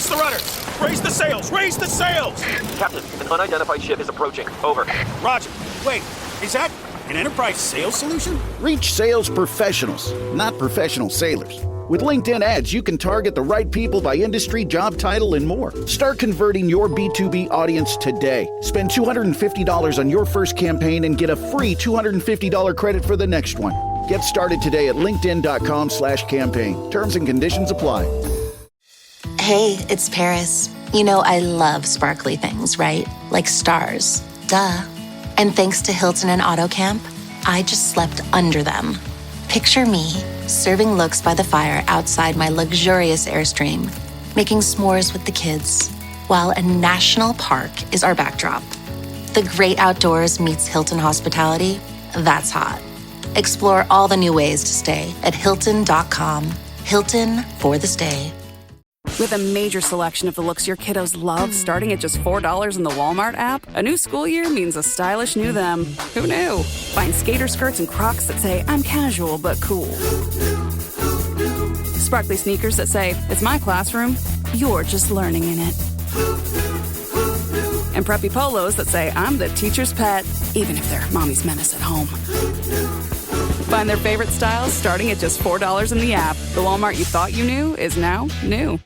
the rudder! Raise the sails! Raise the sails! Captain, an unidentified ship is approaching. Over. Roger. Wait, is that an Enterprise sales solution? Reach sales professionals, not professional sailors. With LinkedIn ads, you can target the right people by industry, job title, and more. Start converting your B2B audience today. Spend $250 on your first campaign and get a free $250 credit for the next one. Get started today at linkedin.com/campaign. Terms and conditions apply. Hey, it's Paris. You know I love sparkly things, right? Like stars. Duh. And thanks to Hilton and AutoCamp, I just slept under them. Picture me, serving looks by the fire outside my luxurious Airstream, making s'mores with the kids, while a national park is our backdrop. The great outdoors meets Hilton hospitality. That's hot. Explore all the new ways to stay at Hilton.com. Hilton for the stay. With a major selection of the looks your kiddos love, starting at just $4 in the Walmart app, a new school year means a stylish new them. Who knew? Find skater skirts and Crocs that say, I'm casual but cool. Sparkly sneakers that say, it's my classroom, you're just learning in it. And preppy polos that say, I'm the teacher's pet, even if they're mommy's menace at home. Find their favorite styles starting at just $4 in the app. The Walmart you thought you knew is now new.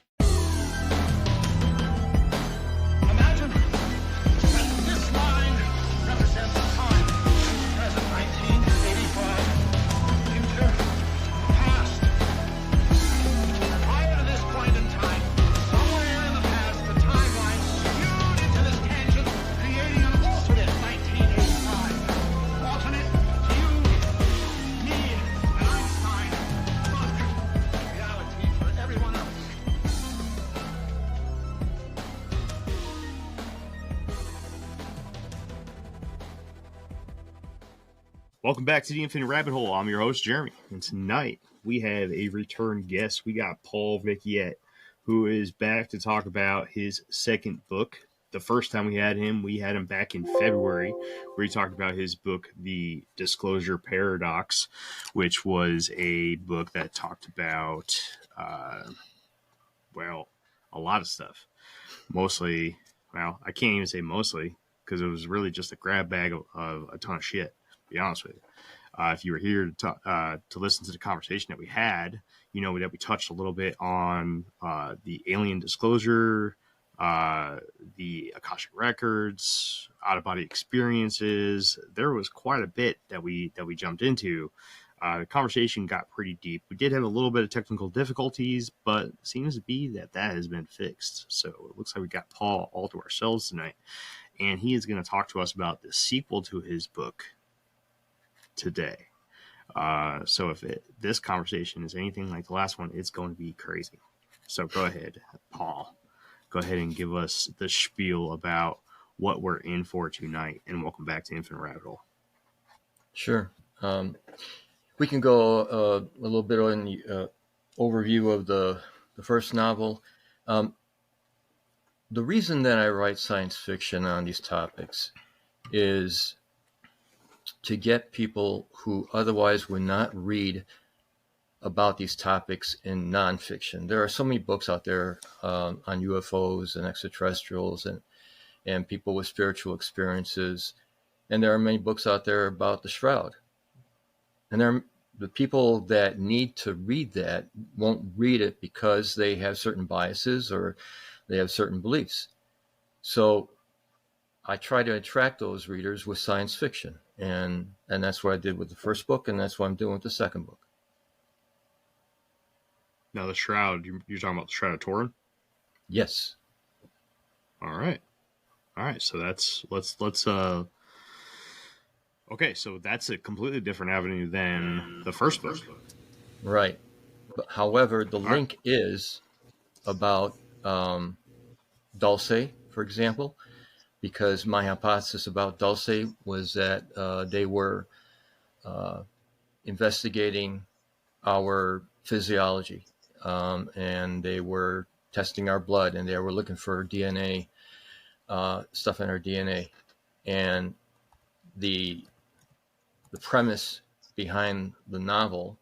Welcome back to the Infinite Rabbit Hole. I'm your host, Jeremy, and tonight we have a return guest. We got Paul Vecchiet, who is back to talk about his second book. The first time we had him back in February, where he talked about his book, The Disclosure Paradox, which was a book that talked about, a lot of stuff. Mostly, I can't even say mostly, because it was really just a grab bag of a ton of shit. Be honest with you. If you were here to listen to the conversation that we had, you know that we touched a little bit on the alien disclosure, the Akashic records, out-of-body experiences. There was quite a bit that we jumped into. The conversation got pretty deep. We did have a little bit of technical difficulties, but it seems to be that has been fixed. So it looks like we got Paul all to ourselves tonight, and he is going to talk to us about the sequel to his book today. So if this conversation is anything like the last one, it's going to be crazy. So go ahead, Paul. Go ahead and give us the spiel about what we're in for tonight, and welcome back to Infinite Rabbit Hole. Sure. We can go a little bit on the overview of the first novel. The reason that I write science fiction on these topics is to get people who otherwise would not read about these topics in nonfiction. There are so many books out there on UFOs and extraterrestrials and people with spiritual experiences. And there are many books out there about the Shroud. And the people that need to read that won't read it because they have certain biases or they have certain beliefs. So I try to attract those readers with science fiction. And that's what I did with the first book, and that's what I'm doing with the second book. Now, the Shroud, you're talking about the Shroud of Turin? Yes. All right. So okay, so that's a completely different avenue than the first book. Right. But, however, the link is about Dulce, for example, because my hypothesis about Dulce was that they were investigating our physiology, and they were testing our blood, and they were looking for DNA, stuff in our DNA. And the premise behind the novel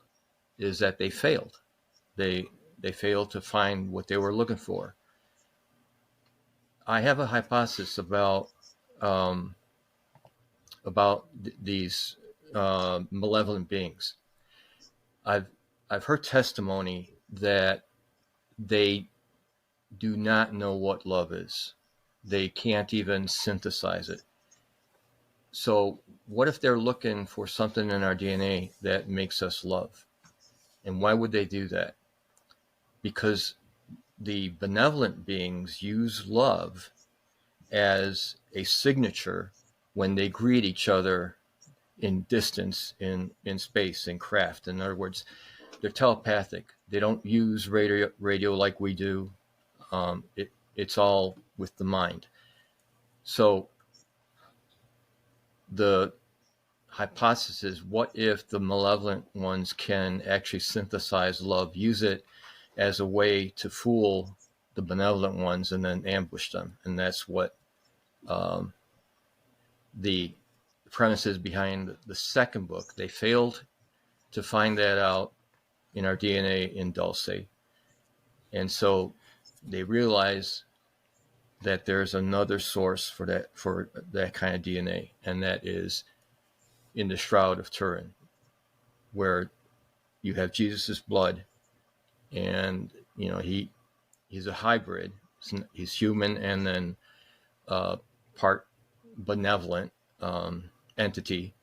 is that they failed. They failed to find what they were looking for. I have a hypothesis about these malevolent beings. I've heard testimony that they do not know what love is. They can't even synthesize it. So what if they're looking for something in our DNA that makes us love? And why would they do that? Because the benevolent beings use love as a signature when they greet each other in distance, in space, in craft. In other words, they're telepathic. They don't use radio like we do. It's all with the mind. So the hypothesis is, what if the malevolent ones can actually synthesize love, use it as a way to fool the benevolent ones and then ambush them? And that's what the premise is behind the second book. They failed to find that out in our DNA in Dulce. And so they realize that there's another source for that kind of DNA, and that is in the Shroud of Turin, where you have Jesus's blood, and he's a hybrid. He's human and then part benevolent entity,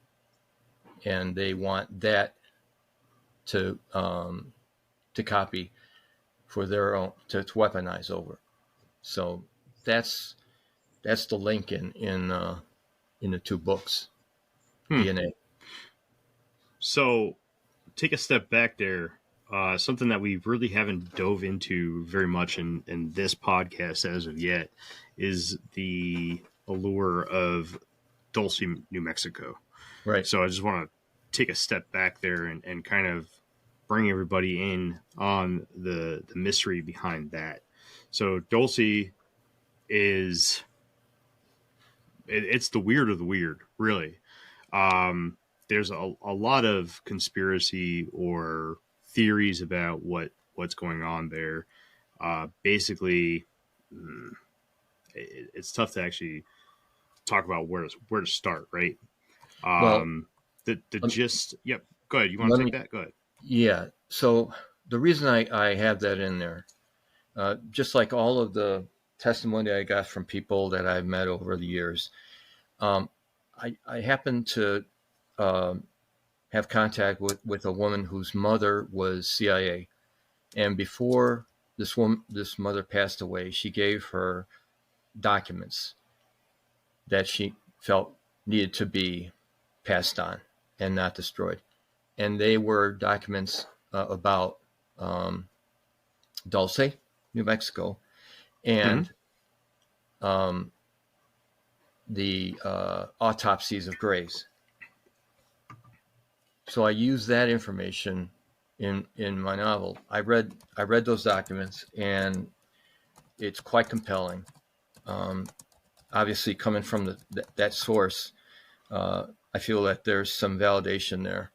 and they want that to copy for their own, to weaponize over. So that's the link in the two books. DNA. So take a step back there. Something that we really haven't dove into very much in this podcast as of yet is the allure of Dulce, New Mexico. Right. So I just want to take a step back there and kind of bring everybody in on the mystery behind that. So Dulce is, it's the weird of the weird, really. There's a lot of conspiracy or theories about what's going on there. Basically, it's tough to actually talk about where to start, right? The gist. Yep. Go ahead. You want to take that? Go ahead. Yeah. So the reason I have that in there, just like all of the testimony I got from people that I've met over the years, I happen to have contact with a woman whose mother was CIA, and before this mother passed away, she gave her documents that she felt needed to be passed on and not destroyed, and they were documents about Dulce, New Mexico, and the autopsies of graves. So I used that information in my novel. I read those documents, and it's quite compelling. Obviously, coming from that source, I feel that there's some validation there.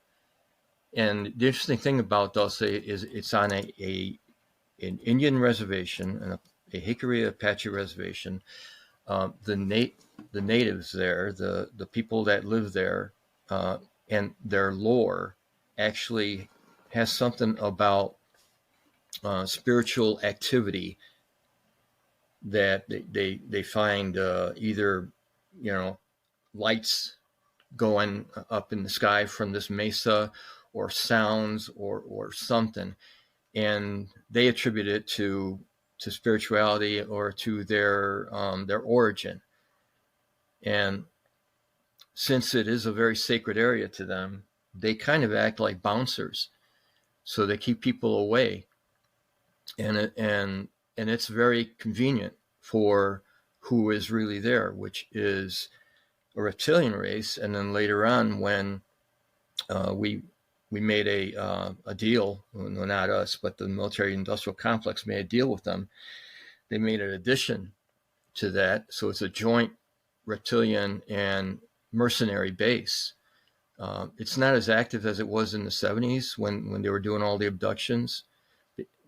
And the interesting thing about Dulce is it's on an Indian reservation, a Hickory Apache reservation. The natives there, the people that live there, and their lore actually has something about spiritual activity that they find either lights going up in the sky from this mesa, or sounds or something, and they attribute it to spirituality or to their origin. And since it is a very sacred area to them, they kind of act like bouncers, so they keep people away, and it's very convenient for who is really there, which is a reptilian race. And then later on, when we made a deal, well, not us, but the military industrial complex made a deal with them, they made an addition to that, so it's a joint reptilian and mercenary base. It's not as active as it was in the 70s when they were doing all the abductions,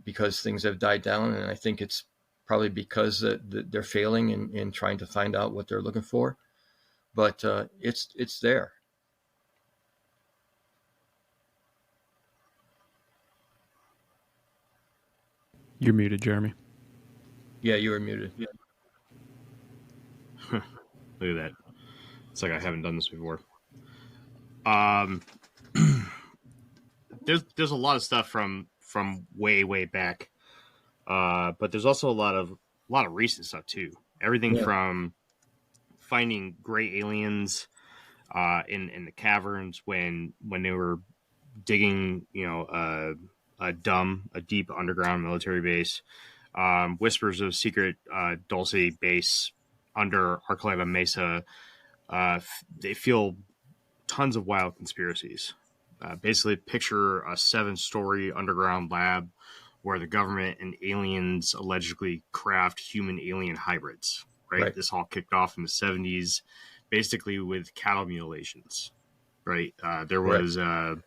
because things have died down, and I think it's probably because they're failing in trying to find out what they're looking for. But it's there. You're muted, Jeremy. Yeah, you were muted. Yeah. Look at that. It's like I haven't done this before. There's a lot of stuff from way back, but there's also a lot of recent stuff too. Everything from finding gray aliens in the caverns when they were digging, a deep underground military base. Whispers of secret Dulce base under Archuleta Mesa. They feel tons of wild conspiracies. Basically, picture a 7-story underground lab where the government and aliens allegedly craft human-alien hybrids. Right? This all kicked off in the 70s, basically with cattle mutilations. Right? There was a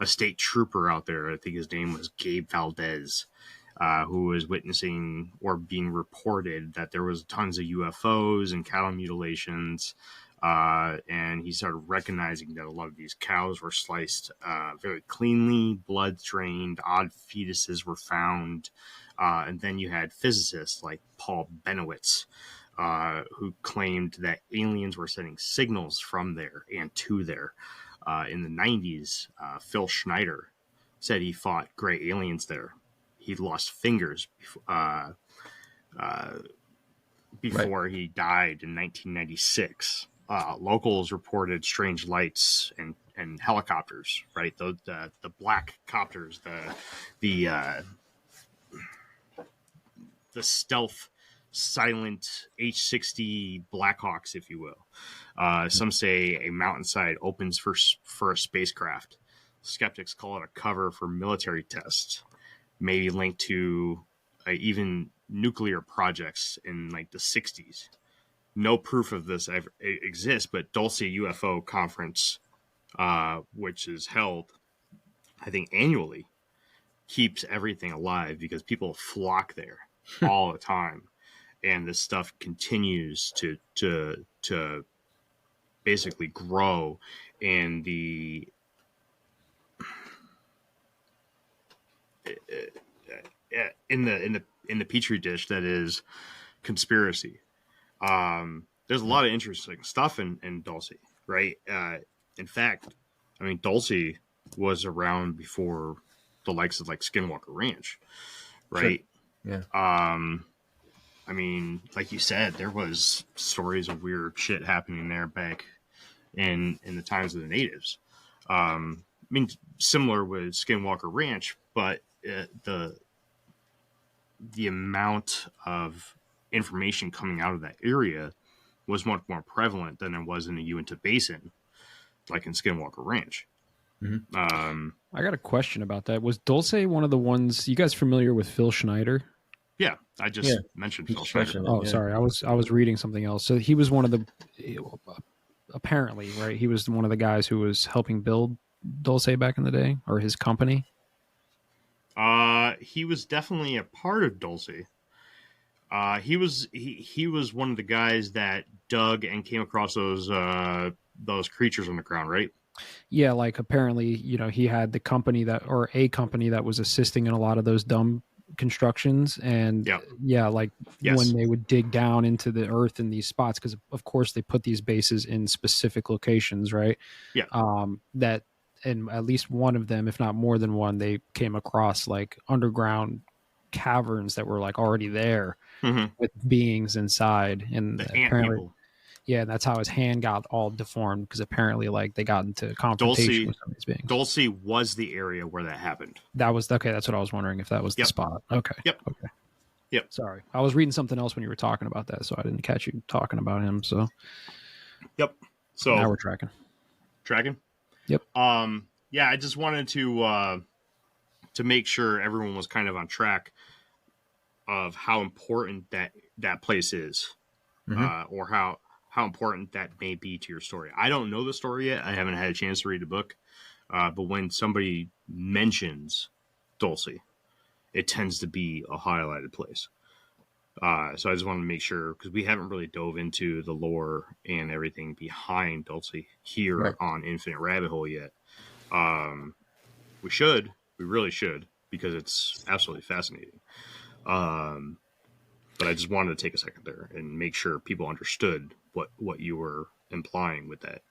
state trooper out there. I think his name was Gabe Valdez. Who was witnessing or being reported that there was tons of UFOs and cattle mutilations, and he started recognizing that a lot of these cows were sliced very cleanly, blood drained, odd fetuses were found, and then you had physicists like Paul Benowitz, who claimed that aliens were sending signals from there and to there. In the 90s, Phil Schneider said he fought gray aliens there. He lost fingers before he died in 1996. Locals reported strange lights and helicopters. Right, the black copters, the stealth, silent H-60 Blackhawks, if you will. Some say a mountainside opens for a spacecraft. Skeptics call it a cover for military tests. Maybe linked to even nuclear projects in like the 60s. No proof of this ever exists, but Dulce UFO Conference, which is held, I think, annually, keeps everything alive because people flock there all the time, and this stuff continues to basically grow in the in the petri dish that is conspiracy. There's a lot of interesting stuff in Dulce, right? In fact, I mean, Dulce was around before the likes of like Skinwalker Ranch, right? Sure. Yeah. I mean, like you said, there was stories of weird shit happening there back in the times of the natives. I mean, similar with Skinwalker Ranch, but the amount of information coming out of that area was much more prevalent than it was in the Uinta Basin, like in Skinwalker Ranch. Mm-hmm. I got a question about that. Was Dulce one of the ones? You guys familiar with Phil Schneider? Yeah, I just mentioned Phil Schneider. Oh, sorry, I was reading something else. So he was one of the apparently, right? He was one of the guys who was helping build Dulce back in the day, or his company. He was definitely a part of Dulce. He was one of the guys that dug and came across those creatures on the ground, right? Yeah, like apparently, he had a company that was assisting in a lot of those dumb constructions, and when they would dig down into the earth in these spots, because of course they put these bases in specific locations, right? That in at least one of them, if not more than one, they came across like underground caverns that were like already there with beings inside, and the ant people. Yeah, that's how his hand got all deformed, because apparently, like, they got into confrontation with some of these beings. Dulce was the area where that happened. That was okay. That's what I was wondering, if that was the spot. Okay. Okay. Yep. Sorry, I was reading something else when you were talking about that, so I didn't catch you talking about him. So. Yep. So now we're tracking. Tracking. Yep. Yeah, I just wanted to make sure everyone was kind of on track of how important that place is, or how important that may be to your story. I don't know the story yet. I haven't had a chance to read the book. But when somebody mentions Dulce, it tends to be a highlighted place. So I just wanted to make sure, because we haven't really dove into the lore and everything behind Dulce here on Infinite Rabbit Hole yet. We really should, because it's absolutely fascinating. But I just wanted to take a second there and make sure people understood what you were implying with that.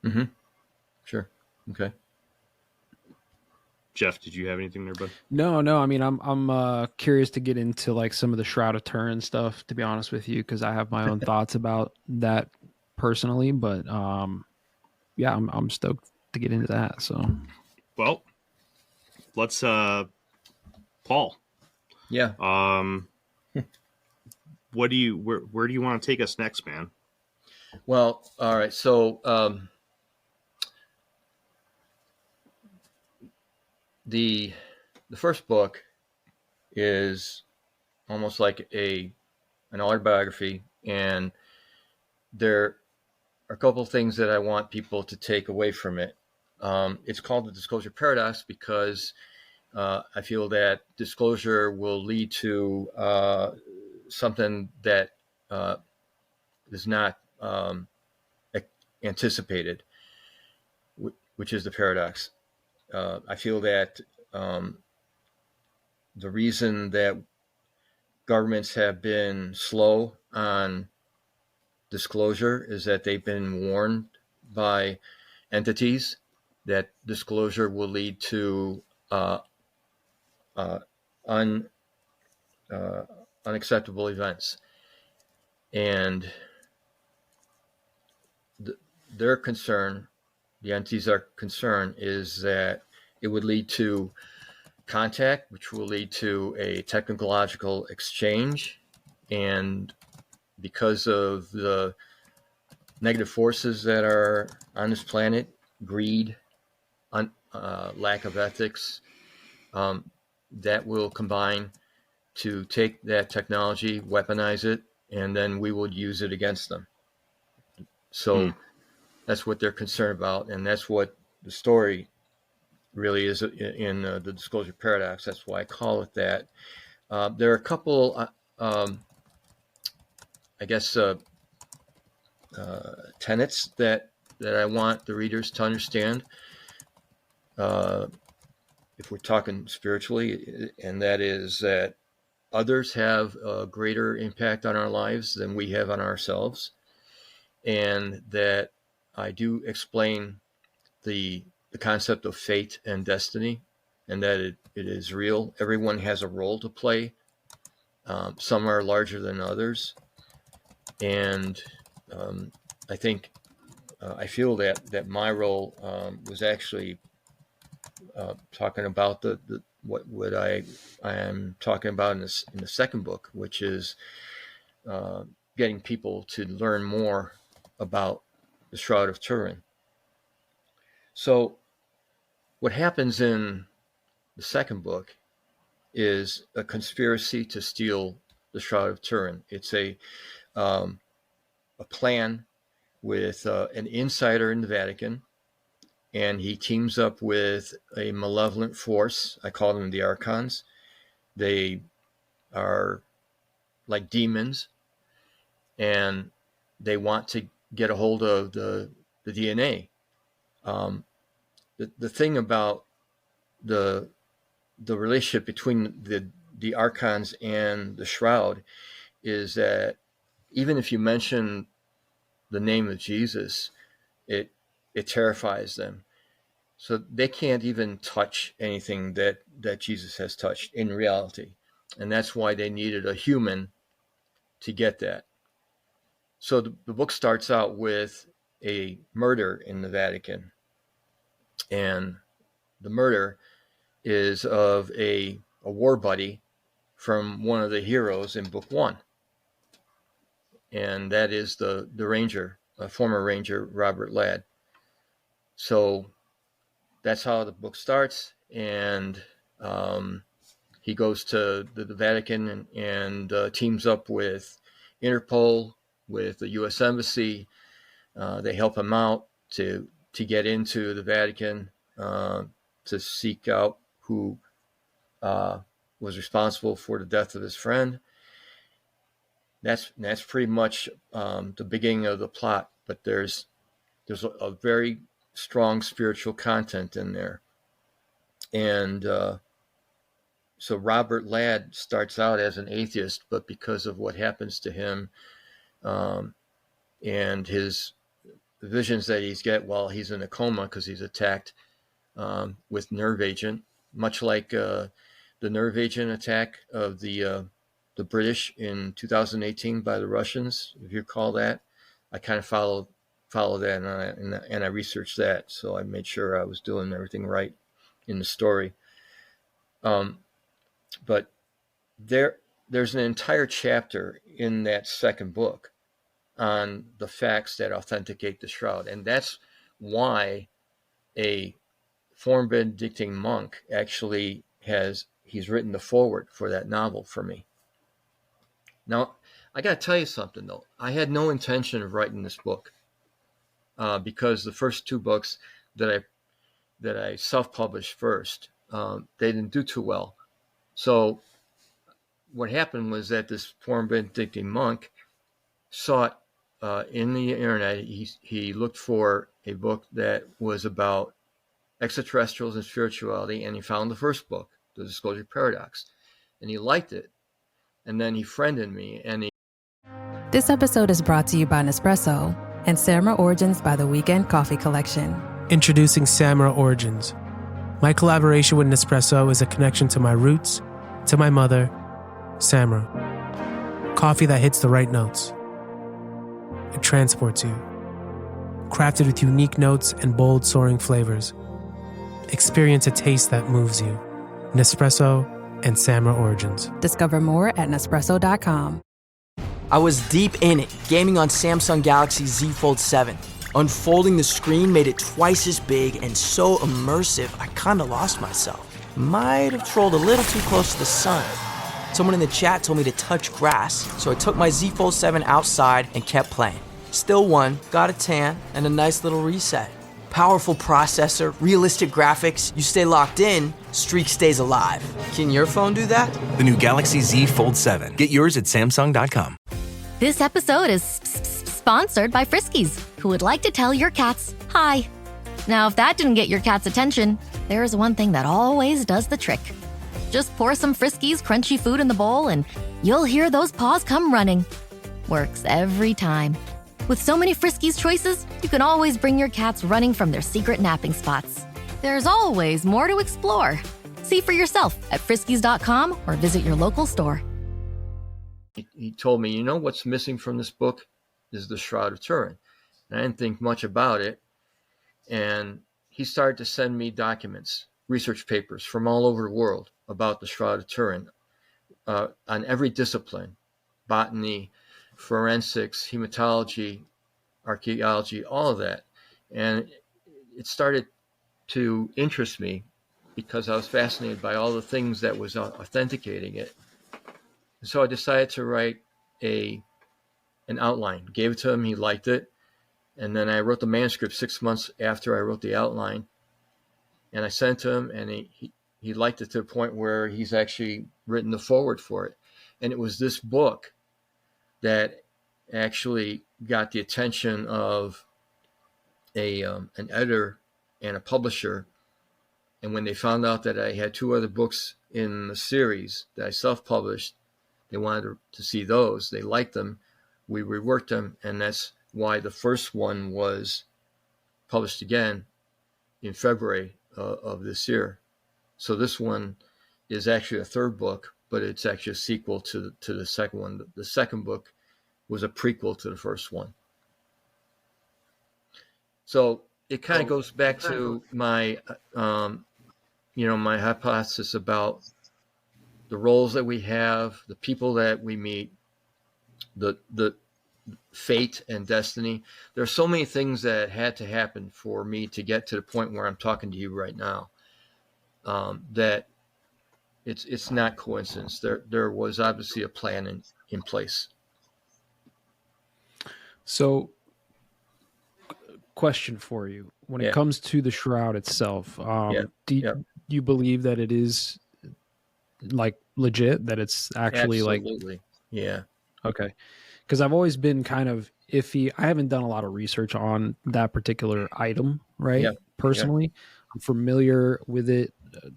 Mm-hmm. Sure. Okay. Jeff, did you have anything there, bud? No. I mean, I'm curious to get into like some of the Shroud of Turin stuff, to be honest with you, because I have my own thoughts about that personally. But yeah, I'm stoked to get into that. So, well, let's Paul. Yeah. Where do you want to take us next, man? Well, all right. So the first book is almost like an autobiography, and there are a couple of things that I want people to take away from it. It's called the disclosure paradox because I feel that disclosure will lead to something that is not anticipated, which is the paradox. I feel that the reason that governments have been slow on disclosure is that they've been warned by entities that disclosure will lead to unacceptable events. And their concern, the entities are concerned, is that it would lead to contact, which will lead to a technological exchange. And because of the negative forces that are on this planet, greed, lack of ethics, that will combine to take that technology, weaponize it, and then we will use it against them. So that's what they're concerned about, and that's what the story really is in the disclosure paradox. That's why I call it that. There are a couple, tenets that I want the readers to understand. If we're talking spiritually, and that is that others have a greater impact on our lives than we have on ourselves, and that I do explain the concept of fate and destiny, and that it is real. Everyone has a role to play. Some are larger than others, and I think I feel that my role was actually talking about what I am talking about in the second book, which is getting people to learn more about the Shroud of Turin. So what happens in the second book is a conspiracy to steal the Shroud of Turin. It's a plan with an insider in the Vatican, and he teams up with a malevolent force. I call them the Archons. They are like demons, and they want to get a hold of the DNA. The thing about the relationship between the Archons and the Shroud is that even if you mention the name of Jesus, it terrifies them. So they can't even touch anything that Jesus has touched in reality. And that's why they needed a human to get that. So the book starts out with a murder in the Vatican. And the murder is of a war buddy from one of the heroes in book one. And that is the Ranger, former Ranger, Robert Ladd. So that's how the book starts. And he goes to the Vatican and teams up with Interpol, with the U.S. Embassy. They help him out to get into the Vatican, to seek out who was responsible for the death of his friend. that's pretty much the beginning of the plot. But there's a very strong spiritual content in there, and so Robert Ladd starts out as an atheist, but because of what happens to him and his visions that he's get while he's in a coma because he's attacked with nerve agent, much like the nerve agent attack of the British in 2018 by the Russians, if you recall that. I kind of follow that, and I researched that, so I made sure I was doing everything right in the story. But there's an entire chapter in that second book on the facts that authenticate the Shroud, and that's why a former Benedictine monk actually he's written the foreword for that novel for me. Now, I got to tell you something, though. I had no intention of writing this book because the first two books that I self-published first, they didn't do too well. So what happened was that this former Benedictine monk sought in the internet, he looked for a book that was about extraterrestrials and spirituality, and he found the first book, The Disclosure Paradox, and he liked it. And then he friended me, and This episode is brought to you by Nespresso and Samra Origins by the Weekend Coffee Collection. Introducing Samra Origins. My collaboration with Nespresso is a connection to my roots, to my mother, Samra. Coffee that hits the right notes. It transports you. Crafted with unique notes and bold, soaring flavors. Experience a taste that moves you. Nespresso and Samra Origins. Discover more at Nespresso.com. I was deep in it, gaming on Samsung Galaxy Z Fold 7. Unfolding the screen made it twice as big and so immersive, I kinda lost myself. Might have trolled a little too close to the sun. Someone in the chat told me to touch grass, so I took my Z Fold 7 outside and kept playing. Still won, got a tan, and a nice little reset. Powerful processor, realistic graphics, you stay locked in, streak stays alive. Can your phone do that? The new Galaxy Z Fold 7. Get yours at Samsung.com. This episode is sponsored by Friskies, who would like to tell your cats hi. Now, if that didn't get your cat's attention, there is one thing that always does the trick. Just pour some Friskies crunchy food in the bowl and you'll hear those paws come running. Works every time. With so many Friskies choices, you can always bring your cats running from their secret napping spots. There's always more to explore. See for yourself at friskies.com or visit your local store. he told me, you know what's missing from this book is the Shroud of Turin. And I didn't think much about it. And he started to send me documents, research papers from all over the world about the Shroud of Turin on every discipline: botany, forensics, hematology, archaeology, all of that. And it started to interest me because I was fascinated by all the things that was authenticating it. And so I decided to write an outline, gave it to him. He liked it. And then I wrote the manuscript 6 months after I wrote the outline, and I sent to him, and he liked it to the point where he's actually written the foreword for it. And it was this book that actually got the attention of an editor and a publisher. And when they found out that I had 2 other books in the series that I self-published, they wanted to see those. They liked them. We reworked them, and that's why the first one was published again in February of this year. So this one is actually a 3rd book, but it's actually a sequel to the second one. The second book was a prequel to the first one. So it kind of goes back to my, my hypothesis about the roles that we have, the people that we meet, the fate and destiny. There are so many things that had to happen for me to get to the point where I'm talking to you right now, that it's not coincidence. There was obviously a plan in place. So, question for you: when it comes to the Shroud itself, do you believe that it is like legit? That it's actually Absolutely. Yeah. Okay. Because I've always been kind of iffy. I haven't done a lot of research on that particular item, right? Yeah. Personally, I'm familiar with it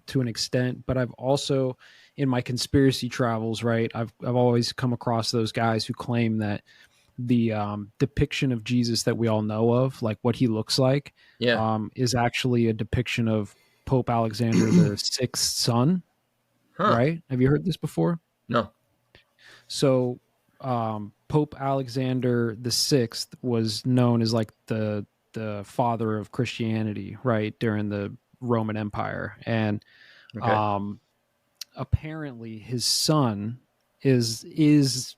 to an extent, but I've also, in my conspiracy travels, right, I've always come across those guys who claim that the depiction of Jesus that we all know of, like what he looks like, is actually a depiction of Pope Alexander the Sixth's son. Right? Have you heard this before? No. So Pope Alexander the Sixth was known as like the father of Christianity, right, during the Roman Empire, and apparently his son is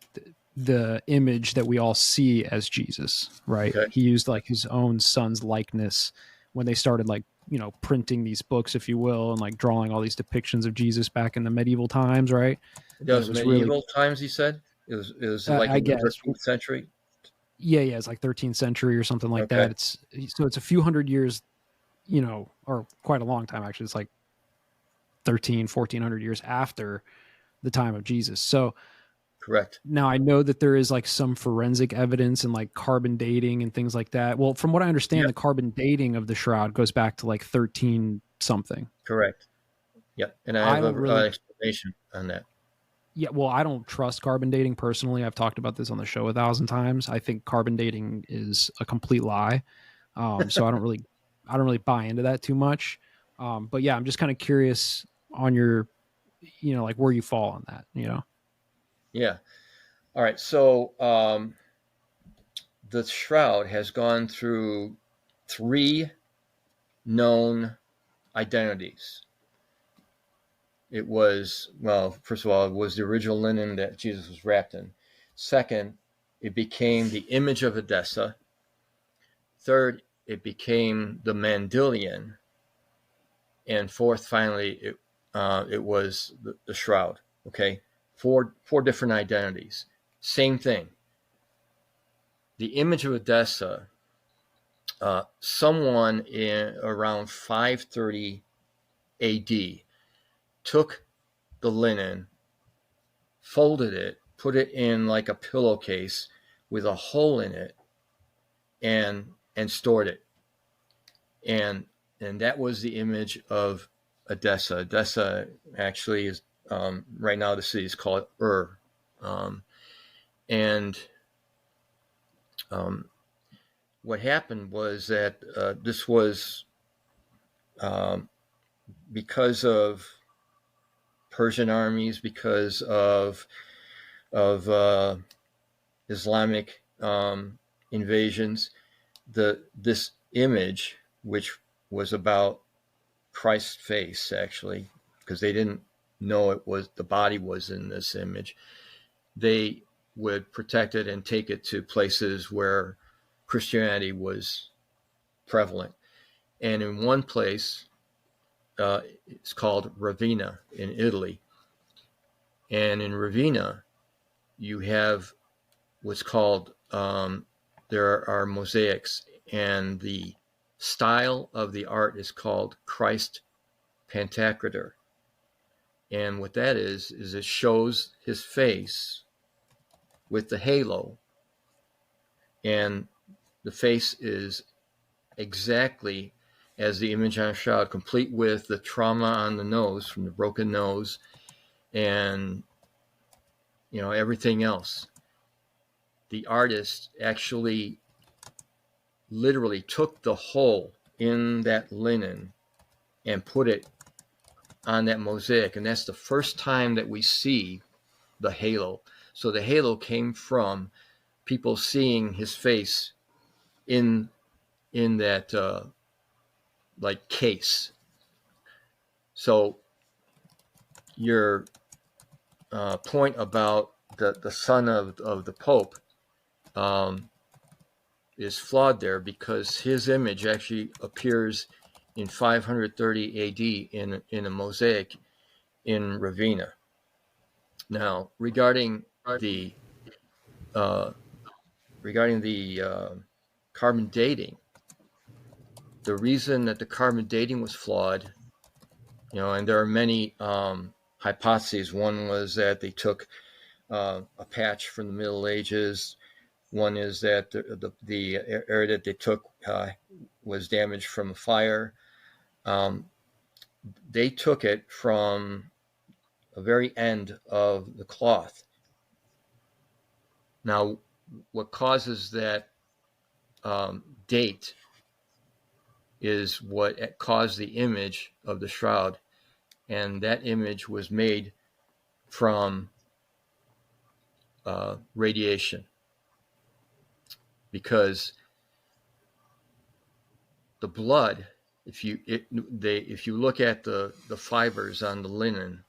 the image that we all see as Jesus, right? Okay. He used like his own son's likeness when they started like, you know, printing these books, if you will, and like drawing all these depictions of Jesus back in the medieval times, right? Those medieval times, he said? It was like in the 13th century? Yeah, it's like 13th century or something like that. It's a few hundred years, you know, or quite a long time actually. It's like 1400 years after the time of Jesus. So correct. Now I know that there is like some forensic evidence and like carbon dating and things like that. Well, from what I understand, the carbon dating of the shroud goes back to like 13 something. Correct. Yeah, and I have an explanation on that. Yeah, well, I don't trust carbon dating personally. I've talked about this on the show 1,000 times. I think carbon dating is a complete lie. So I don't really buy into that too much. But yeah, I'm just kind of curious on your, you know, like where you fall on that, you know? Yeah. All right. So the shroud has gone through 3 known identities. It was, well, first of all, it was the original linen that Jesus was wrapped in. Second, it became the image of Edessa. Third, it became the Mandylion. And fourth, finally, it was the shroud. Okay, four different identities. Same thing. The image of Edessa, someone in around 530 AD took the linen, folded it, put it in like a pillowcase with a hole in it, and stored it. And that was the image of Edessa. Edessa actually is right now the city is called Ur. What happened was that this was because of Persian armies, because of Islamic invasions. This image, which was about Christ's face, actually, because they didn't know it was the body was in this image, they would protect it and take it to places where Christianity was prevalent. And in one place, it's called Ravenna in Italy. And in Ravenna, you have what's called, there are mosaics, and the style of the art is called Christ Pantocrator. And what that is it shows his face with the halo. And the face is exactly as the image on a shroud, complete with the trauma on the nose from the broken nose and, you know, everything else. The artist actually literally took the hole in that linen and put it on that mosaic. And that's the first time that we see the halo. So the halo came from people seeing his face in that like case. So your point about the son of the Pope is flawed there, because his image actually appears in 530 AD in a mosaic in Ravenna. Now, regarding the carbon dating, the reason that the carbon dating was flawed, you know, and there are many hypotheses. One was that they took a patch from the Middle Ages. One is that the area that they took was damaged from a fire. They took it from the very end of the cloth. Now, what causes that date is what caused the image of the shroud, and that image was made from radiation, because the blood, if you look at the fibers on the linen,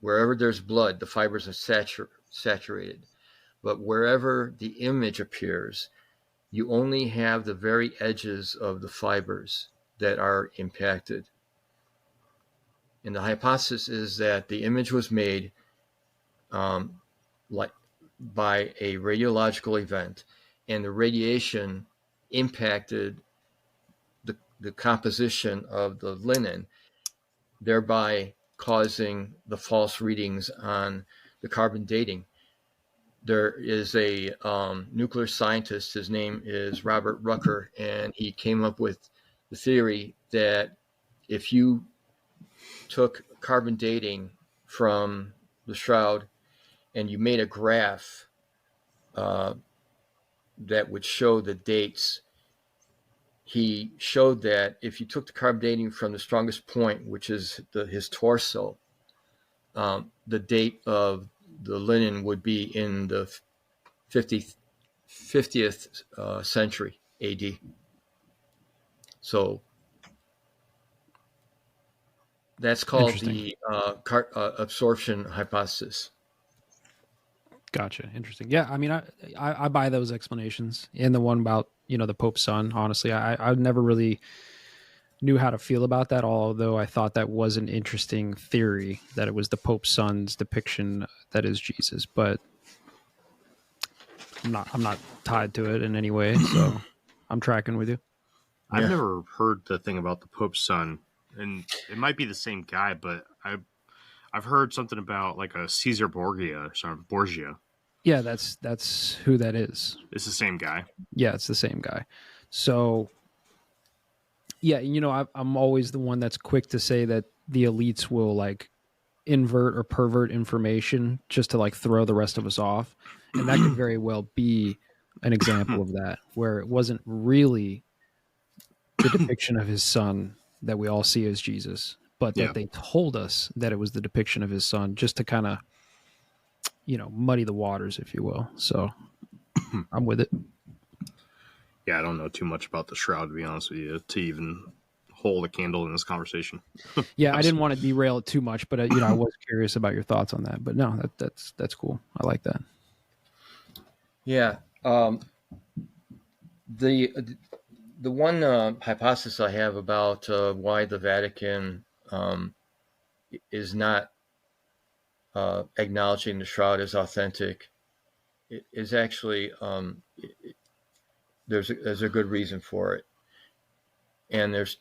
wherever there's blood, the fibers are saturated. But wherever the image appears, you only have the very edges of the fibers that are impacted. And the hypothesis is that the image was made like by a radiological event, and the radiation impacted the composition of the linen, thereby causing the false readings on the carbon dating. There is a nuclear scientist, his name is Robert Rucker, and he came up with the theory that if you took carbon dating from the shroud and you made a graph that would show the dates, he showed that if you took the carbon dating from the strongest point, which is his torso, the date of the linen would be in the 50th century AD. So that's called the absorption hypothesis. Gotcha. Interesting. Yeah, I mean, I buy those explanations, and the one about the Pope's son. Honestly, I never really knew how to feel about that, although I thought that was an interesting theory, that it was the Pope's son's depiction that is Jesus. But I'm not tied to it in any way, so I'm tracking with you. I've never heard the thing about the Pope's son, and it might be the same guy, but I've heard something about like a Caesar Borgia. Yeah, that's who that is. It's the same guy. Yeah, it's the same guy. So, yeah, I'm always the one that's quick to say that the elites will like invert or pervert information just to like throw the rest of us off. And that could very well be an example of that, where it wasn't really the depiction of his son that we all see as Jesus, but that they told us that it was the depiction of his son, just to kind of, muddy the waters, if you will. So I'm with it. Yeah, I don't know too much about the shroud, to be honest with you, to even hold a candle in this conversation. Yeah, I didn't want to derail it too much, but I was curious about your thoughts on that. But no, that's cool. I like that. Yeah. The one hypothesis I have about why the Vatican is not acknowledging the shroud as authentic is actually there's a good reason for it, and there's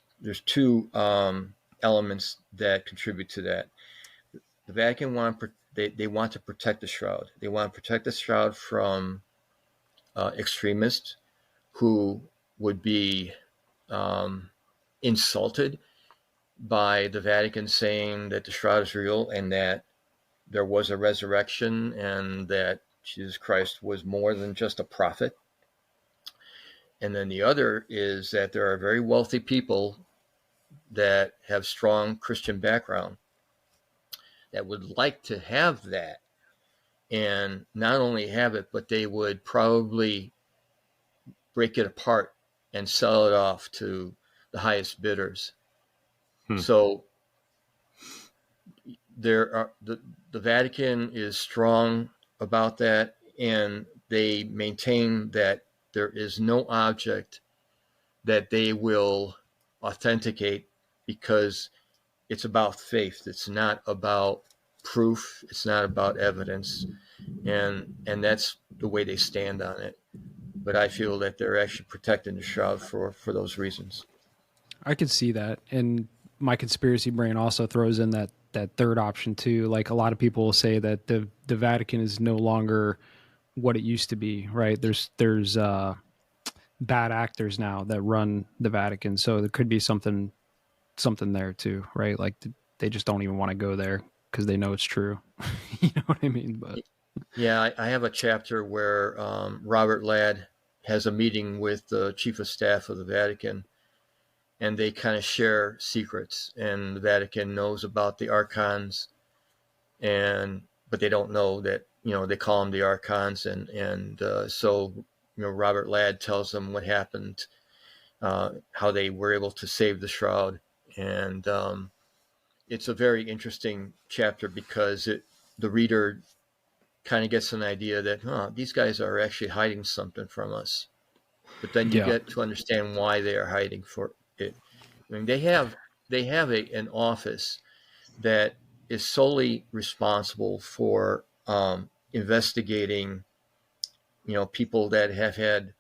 two elements that contribute to that. The Vatican they want to protect the shroud. They want to protect the shroud from extremists who would be insulted by the Vatican saying that the shroud is real and that there was a resurrection and that Jesus Christ was more than just a prophet. And then the other is that there are very wealthy people that have strong Christian background that would like to have that, and not only have it, but they would probably break it apart and sell it off to the highest bidders. So the Vatican is strong about that, and they maintain that there is no object that they will authenticate because it's about faith. It's not about proof. It's not about evidence. And that's the way they stand on it. But I feel that they're actually protecting the shroud for those reasons. I could see that. And my conspiracy brain also throws in that that third option too. Like a lot of people will say that the Vatican is no longer what it used to be, right? There's bad actors now that run the Vatican, so there could be something there too, right? Like they just don't even want to go there because they know it's true. You know what I mean? But yeah, I have a chapter where Robert Ladd has a meeting with the chief of staff of the Vatican, and they kind of share secrets, and the Vatican knows about the archons, but they don't know that, they call them the archons, and so Robert Ladd tells them what happened, how they were able to save the shroud, and it's a very interesting chapter because the reader kind of gets an idea that these guys are actually hiding something from us, but then you get to understand why they are hiding for it. I mean, they have an office that is solely responsible for investigating, people that have had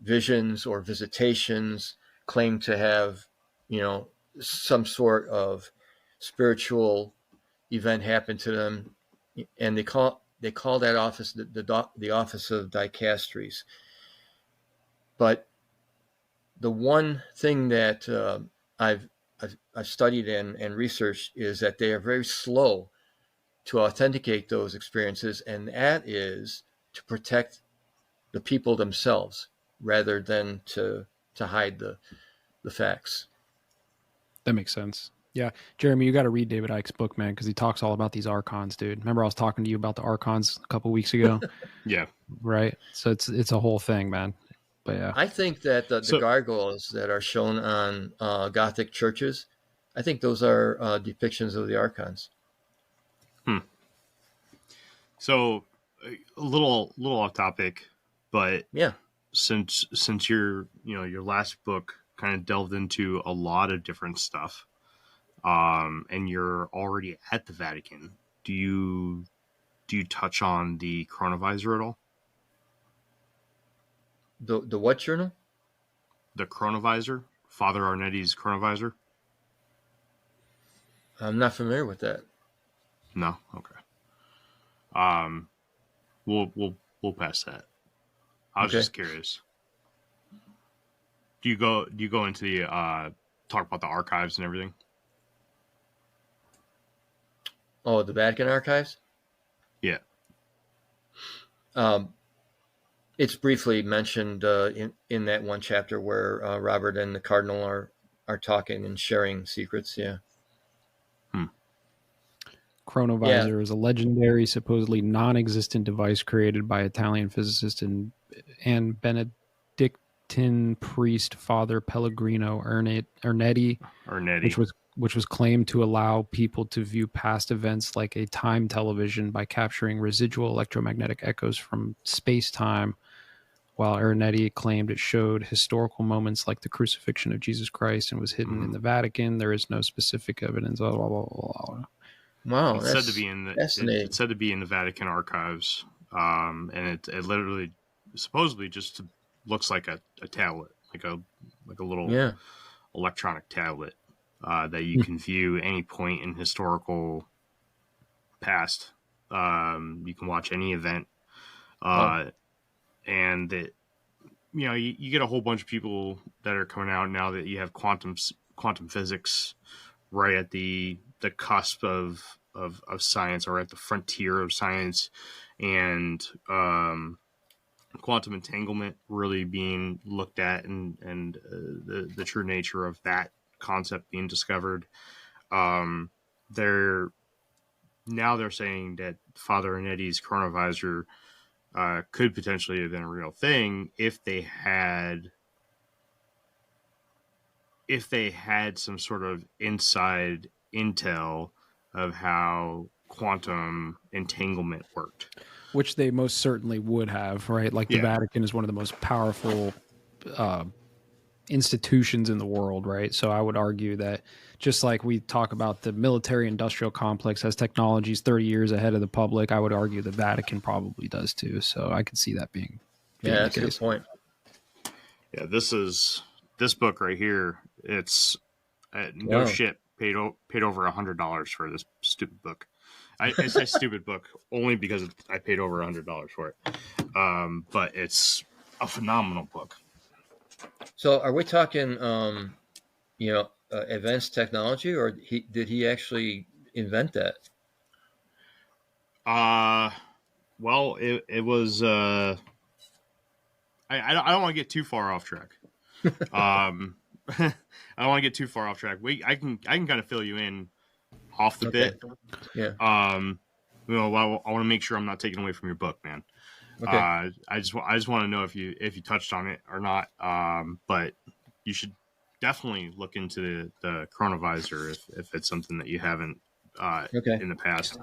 visions or visitations, claim to have, some sort of spiritual event happen to them, and they call that office the Office of Dicasteries. But the one thing that I've studied and researched is that they are very slow to authenticate those experiences, and that is to protect the people themselves rather than to hide the facts. That makes sense. Yeah, Jeremy, you got to read David Icke's book, man, because he talks all about these archons, dude. Remember I was talking to you about the archons a couple weeks ago? Yeah. Right? So it's a whole thing, man. But yeah. I think that the gargoyles that are shown on Gothic churches, I think those are depictions of the archons. So a little off topic, but yeah, since your last book kind of delved into a lot of different stuff, and you're already at the Vatican, do you touch on the chronovisor at all? The what journal? The chronovisor, Father Arnetti's chronovisor. I'm not familiar with that. No, okay. We'll pass that. I was just curious. Do you go into the talk about the archives and everything? Oh, the Vatican archives? Yeah. It's briefly mentioned in that one chapter where Robert and the Cardinal are talking and sharing secrets. Yeah. Chronovisor is a legendary, supposedly non-existent device created by Italian physicist and Benedictine priest Father Pellegrino Ernetti, which was claimed to allow people to view past events like a time television by capturing residual electromagnetic echoes from space-time, while Ernetti claimed it showed historical moments like the crucifixion of Jesus Christ and was hidden in the Vatican. There is no specific evidence. Blah, blah, blah, blah. Wow, it's said to be in it's said to be in the Vatican archives, and it literally supposedly just looks like a tablet, like a little electronic tablet that you can view any point in historical past. You can watch any event, and that you get a whole bunch of people that are coming out now that you have quantum physics right at the cusp of science, or at the frontier of science, and quantum entanglement really being looked at, and the true nature of that concept being discovered. They're saying that Father Arnetti's chronovisor could potentially have been a real thing if they had some sort of inside intel of how quantum entanglement worked. Which they most certainly would have, right? Like the Vatican is one of the most powerful institutions in the world, right? So I would argue that just like we talk about the military industrial complex has technologies 30 years ahead of the public, I would argue the Vatican probably does too. So I could see that being that's a good point. Yeah, this book right here, it's no shit. paid over $100 for this stupid book. I say stupid book only because I paid over $100 for it. But it's a phenomenal book. So, are we talking, advanced technology, or did he actually invent that? Well, it was. I don't want to get too far off track. I don't want to get too far off track. I can kind of fill you in off the bit. Yeah. I want to make sure I'm not taking away from your book, man. Okay. I just want to know if you touched on it or not. But you should definitely look into the chronovisor if it's something that you haven't in the past.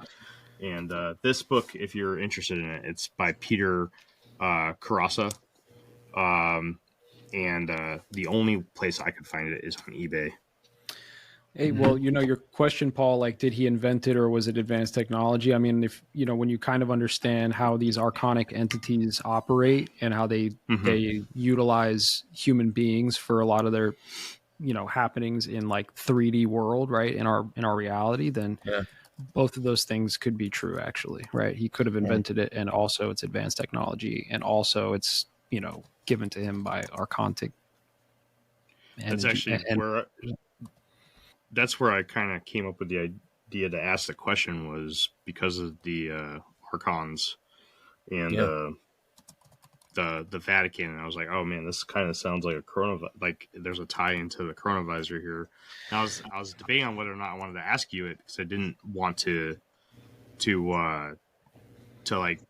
And this book, if you're interested in it, it's by Peter Carassa. And the only place I could find it is on eBay. Hey, well, your question, Paul, like, did he invent it or was it advanced technology? I mean, if when you kind of understand how these archonic entities operate and how they utilize human beings for a lot of their, happenings in like 3D world, right? In our reality, then both of those things could be true, actually, right? He could have invented it, and also it's advanced technology, and also it's, given to him by archontic. That's actually that's where I kind of came up with the idea to ask the question, was because of the archons and the Vatican, and I was like, oh man, this kind of sounds like a like there's a tie into the chronovisor here. And I was debating on whether or not I wanted to ask you it, because I didn't want to like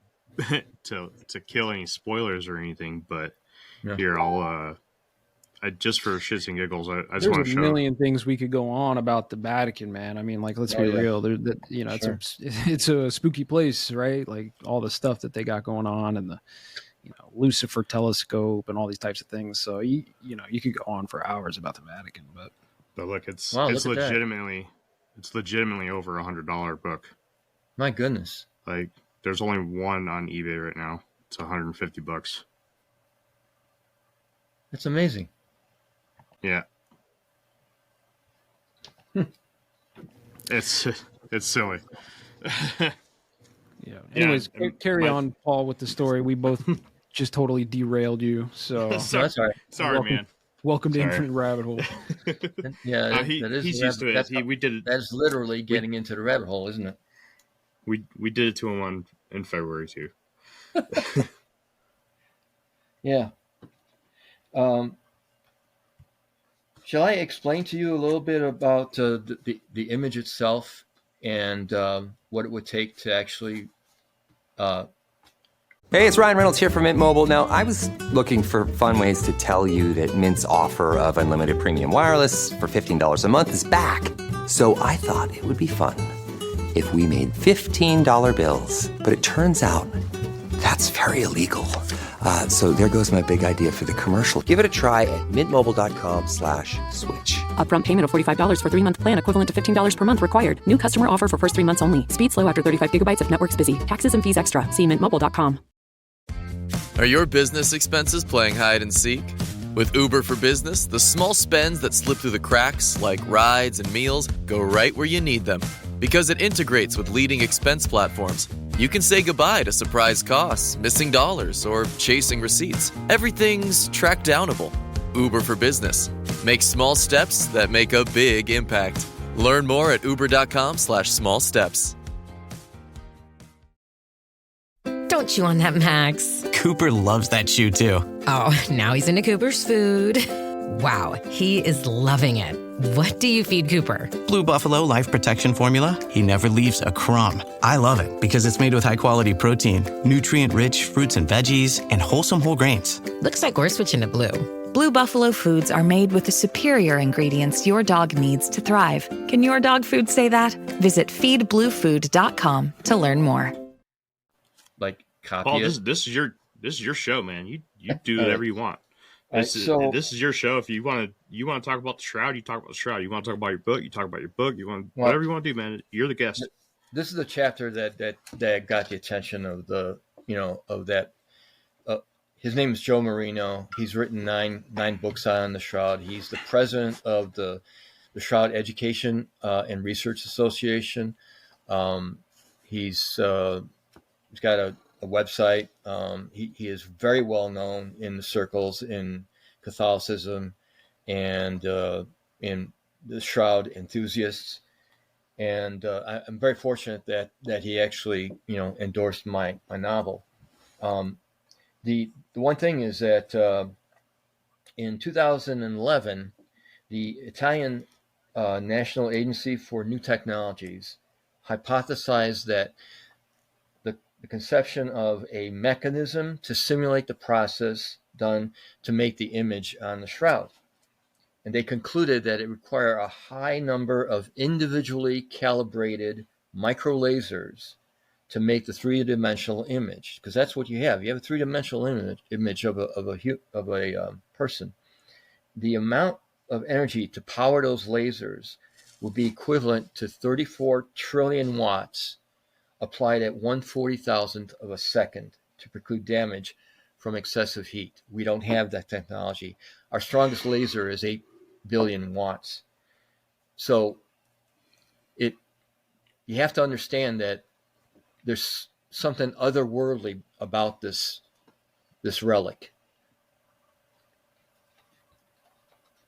to kill any spoilers or anything, but here I'll just for shits and giggles, I just want to show. There's a million things we could go on about the Vatican, man. I mean, like, let's be real. It's a spooky place, right? Like all the stuff that they got going on, and the Lucifer telescope and all these types of things. So you could go on for hours about the Vatican, but look, it's legitimately over $100 book. My goodness. Like, there's only one on eBay right now. It's $150. That's amazing. Yeah. It's silly. Anyways, carry on, Paul, with the story. We both just totally derailed you. So sorry, man. Welcome to Infinite Rabbit Hole. He's used to it. We did it. That's literally getting into the rabbit hole, isn't it? We did it to him in February too. Yeah. Shall I explain to you a little bit about the image itself and what it would take to actually... Hey, it's Ryan Reynolds here from Mint Mobile. Now, I was looking for fun ways to tell you that Mint's offer of unlimited premium wireless for $15 a month is back. So I thought it would be fun if we made $15 bills. But it turns out that's very illegal. So there goes my big idea for the commercial. Give it a try at mintmobile.com/switch. Upfront payment of $45 for 3-month plan, equivalent to $15 per month required. New customer offer for first 3 months only. Speed slow after 35 gigabytes if network's busy. Taxes and fees extra. See mintmobile.com. Are your business expenses playing hide and seek? With Uber for Business, the small spends that slip through the cracks, like rides and meals, go right where you need them. Because it integrates with leading expense platforms, you can say goodbye to surprise costs, missing dollars, or chasing receipts. Everything's track downable. Uber for Business. Make small steps that make a big impact. Learn more at uber.com/small steps. Don't chew on that, Max. Cooper loves that chew too. Oh, now he's into Cooper's food. Wow, he is loving it. What do you feed Cooper? Blue Buffalo Life Protection Formula. He never leaves a crumb. I love it because it's made with high-quality protein, nutrient-rich fruits and veggies, and wholesome whole grains. Looks like we're switching to Blue. Blue Buffalo foods are made with the superior ingredients your dog needs to thrive. Can your dog food say that? Visit feedbluefood.com to learn more. Like, copy Paul, it. this is your show, man. You do whatever you want. This is your show. If you want to talk about the Shroud, you talk about the Shroud. You want to talk about your book, you talk about your book. Whatever you want to do, man. You're the guest. This is the chapter that got the attention of that. His name is Joe Marino. He's written nine books on the Shroud. He's the president of the the Shroud Education and Research Association. He's got a website. He is very well known in the circles in Catholicism and in the Shroud enthusiasts. And I'm very fortunate that he actually, endorsed my novel. The one thing is that in 2011, the Italian National Agency for New Technologies hypothesized that the conception of a mechanism to simulate the process done to make the image on the shroud. And they concluded that it required a high number of individually calibrated micro lasers to make the three-dimensional image, because that's what you have. You have a three-dimensional image of a person. The amount of energy to power those lasers will be equivalent to 34 trillion watts applied at 1/40,000th of a second to preclude damage from excessive heat. We don't have that technology. Our strongest laser is 8 billion watts. So you have to understand that there's something otherworldly about this relic.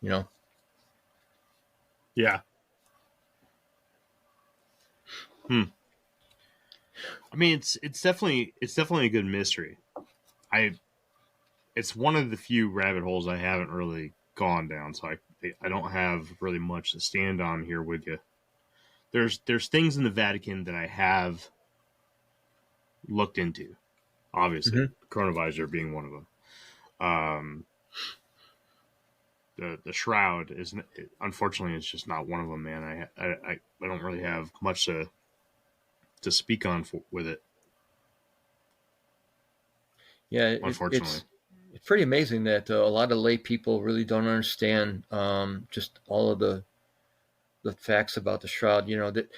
Yeah. I mean, it's definitely a good mystery. It's one of the few rabbit holes I haven't really gone down, so I don't have really much to stand on here with you. There's things in the Vatican that I have looked into, obviously, Chronovisor being one of them. The shroud is, unfortunately, it's just not one of them, man. I don't really have much to speak on with it. Yeah, unfortunately, it's pretty amazing that a lot of lay people really don't understand just all of the facts about the shroud. That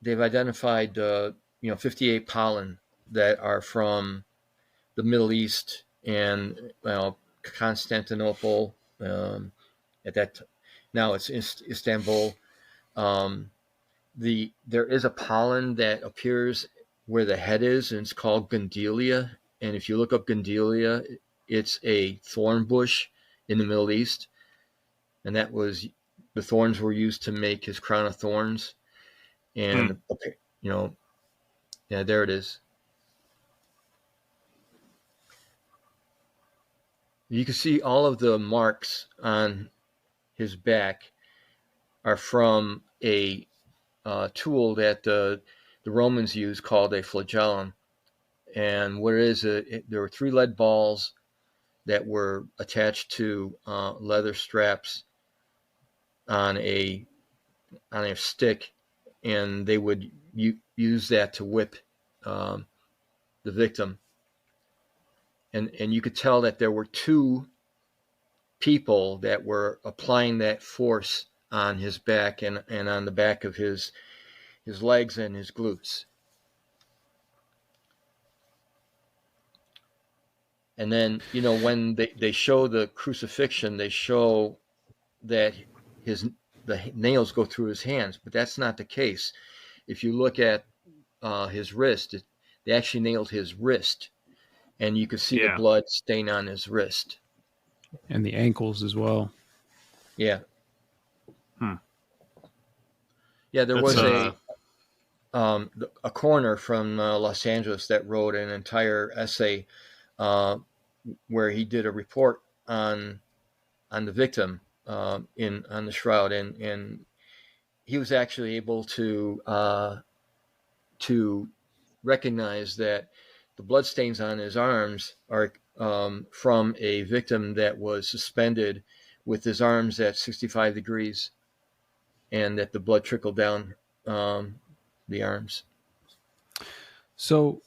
they've identified 58 pollen that are from the Middle East and Constantinople. Now it's Istanbul. There is a pollen that appears where the head is, and it's called Gundelia. And if you look up Gundelia, it's a thorn bush in the Middle East, and the thorns were used to make his crown of thorns. And yeah, there it is. You can see all of the marks on his back are from a tool that the Romans used called a flagellum. And what it is, there were 3 lead balls that were attached to leather straps on a stick, and they would use that to whip the victim. And you could tell that there were 2 people that were applying that force on his back and on the back of his legs and his glutes. And then, when they show the crucifixion, they show that the nails go through his hands, but that's not the case. If you look at his wrist, they actually nailed his wrist, and you could see the blood stain on his wrist. And the ankles as well. Yeah. Yeah, there was a coroner from Los Angeles that wrote an entire essay where he did a report on the victim on the shroud, and he was actually able to recognize that the bloodstains on his arms are from a victim that was suspended with his arms at 65 degrees, and that the blood trickled down the arms. So,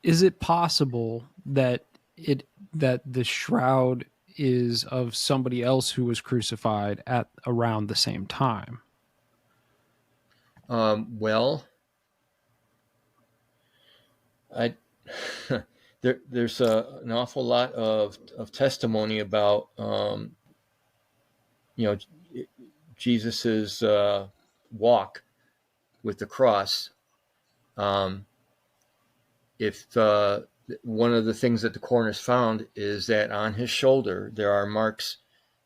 is it possible that the shroud is of somebody else who was crucified at around the same time? Well, there's an awful lot of testimony about Jesus's walk with the cross, if one of the things that the coroners found is that on his shoulder there are marks,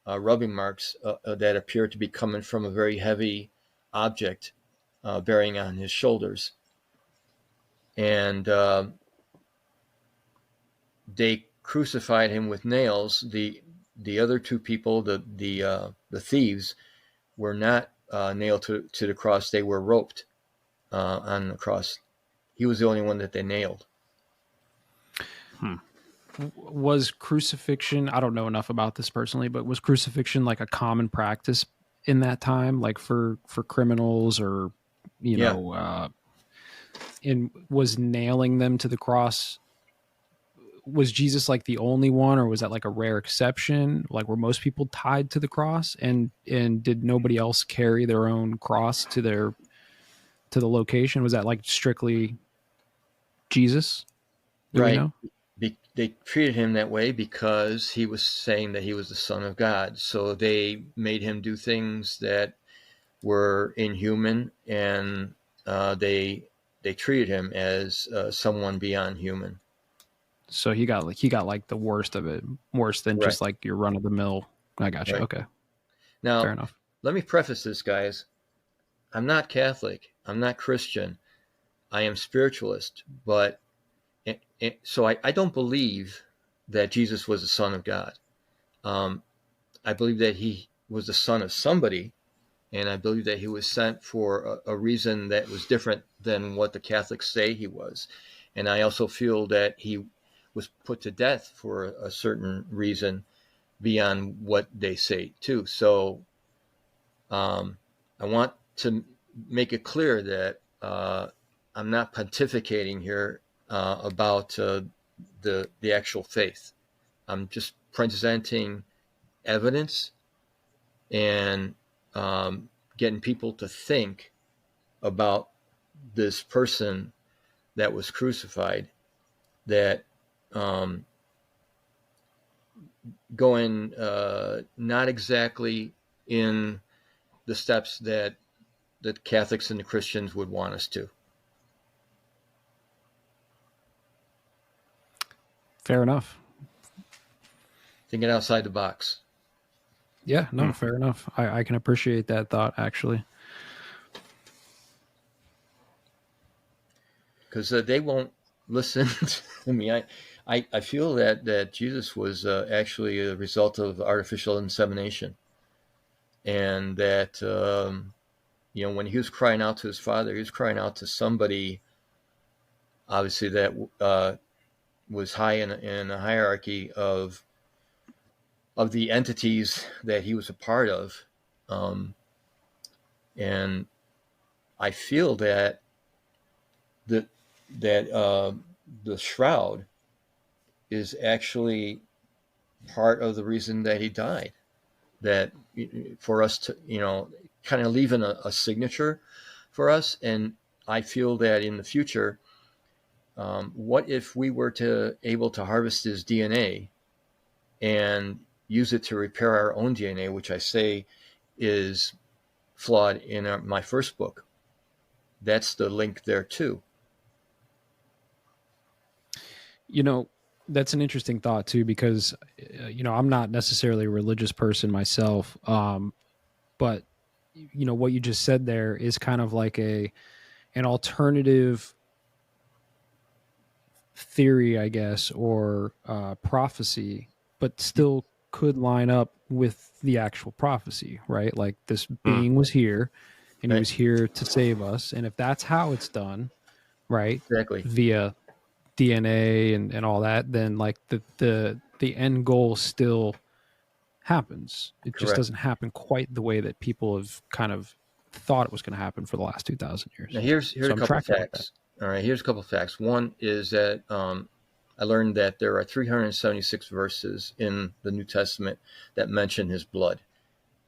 rubbing marks that appear to be coming from a very heavy object bearing on his shoulders, and they crucified him with nails. The other two people, the thieves, were not nailed to the cross. They were roped on the cross. He was the only one that they nailed. Was crucifixion, I don't know enough about this personally, but was crucifixion like a common practice in that time, like for criminals, or you know, and was nailing them to the cross? Was Jesus like the only one, or was that like a rare exception? Like, were most people tied to the cross, and did nobody else carry their own cross to the location? Was that like strictly Jesus? Right. You know? They treated him that way because he was saying that he was the Son of God. So they made him do things that were inhuman, and they treated him as someone beyond human. So he got like the worst of it, worse than just like your run of the mill. I got you. Right. Okay. Now, fair enough. Let me preface this, guys. I'm not Catholic. I'm not Christian. I am spiritualist, but so I don't believe that Jesus was the Son of God. I believe that he was the son of somebody, and I believe that he was sent for a reason that was different than what the Catholics say he was. And I also feel that he was put to death for a certain reason beyond what they say too. So I want to make it clear that I'm not pontificating here about the actual faith. I'm just presenting evidence and getting people to think about this person that was crucified, that going not exactly in the steps that the Catholics and the Christians would want us to. Fair enough. Thinking outside the box. Yeah, no, fair enough. I can appreciate that thought, actually. Because they won't listen to me. I feel that Jesus was actually a result of artificial insemination. And that, when he was crying out to his Father, he was crying out to somebody, obviously, that was high in a hierarchy of the entities that he was a part of. And I feel that the shroud is actually part of the reason that he died. That for us to, kind of leaving a signature for us. And I feel that in the future, what if we were able to harvest his DNA and use it to repair our own DNA, which I say is flawed in my first book? That's the link there too. That's an interesting thought too, because, I'm not necessarily a religious person myself. But what you just said there is kind of like an alternative theory, I guess, or prophecy, but still could line up with the actual prophecy, right? Like this being was here, and he was here to save us. And if that's how it's done, right? Exactly. Via DNA and all that, then like the end goal still happens. It just doesn't happen quite the way that people have kind of thought it was going to happen for the last 2,000 years. Now here's a couple of facts. All right, here's a couple of facts. One is that I learned that there are 376 verses in the New Testament that mention his blood.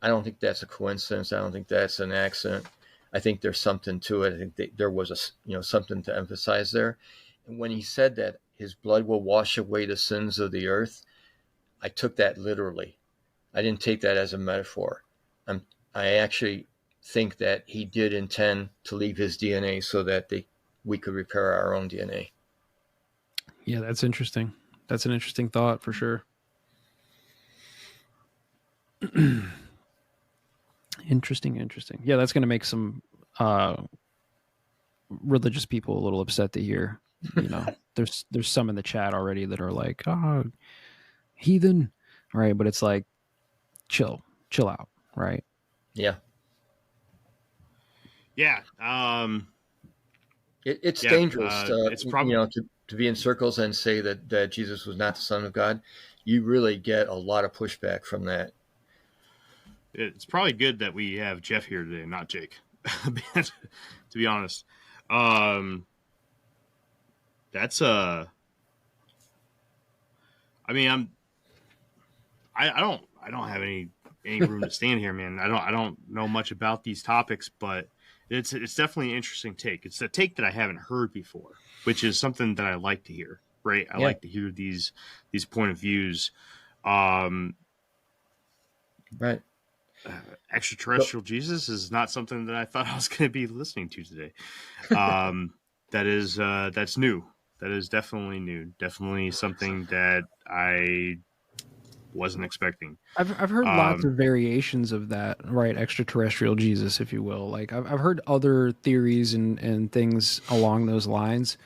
I don't think that's a coincidence. I don't think that's an accident. I think there's something to it. I think there was something to emphasize there. And when he said that his blood will wash away the sins of the earth, I took that literally. I didn't take that as a metaphor. I actually think that he did intend to leave his DNA so that we could repair our own DNA. Yeah, that's interesting. That's an interesting thought for sure. Interesting. Yeah, that's going to make some religious people a little upset to hear. You know, there's some in the chat already that are like, "Oh, heathen," right? But it's like, chill out, right? Yeah. Yeah. It's dangerous to be in circles and say that Jesus was not the Son of God. You really get a lot of pushback from that. It's probably good that we have Jeff here today, not Jake, to be honest. That's I mean, I don't have any room to stand here, man. I don't know much about these topics, but it's definitely an interesting take. It's a take that I haven't heard before, which is something that I like to hear. Right, I like to hear these point of views. Right. Extraterrestrial Jesus is not something that I thought I was going to be listening to today. That's new. That is definitely new. Definitely something that I wasn't expecting. I've heard lots of variations of that, right? Extraterrestrial Jesus, if you will. Like I've heard other theories and things along those lines,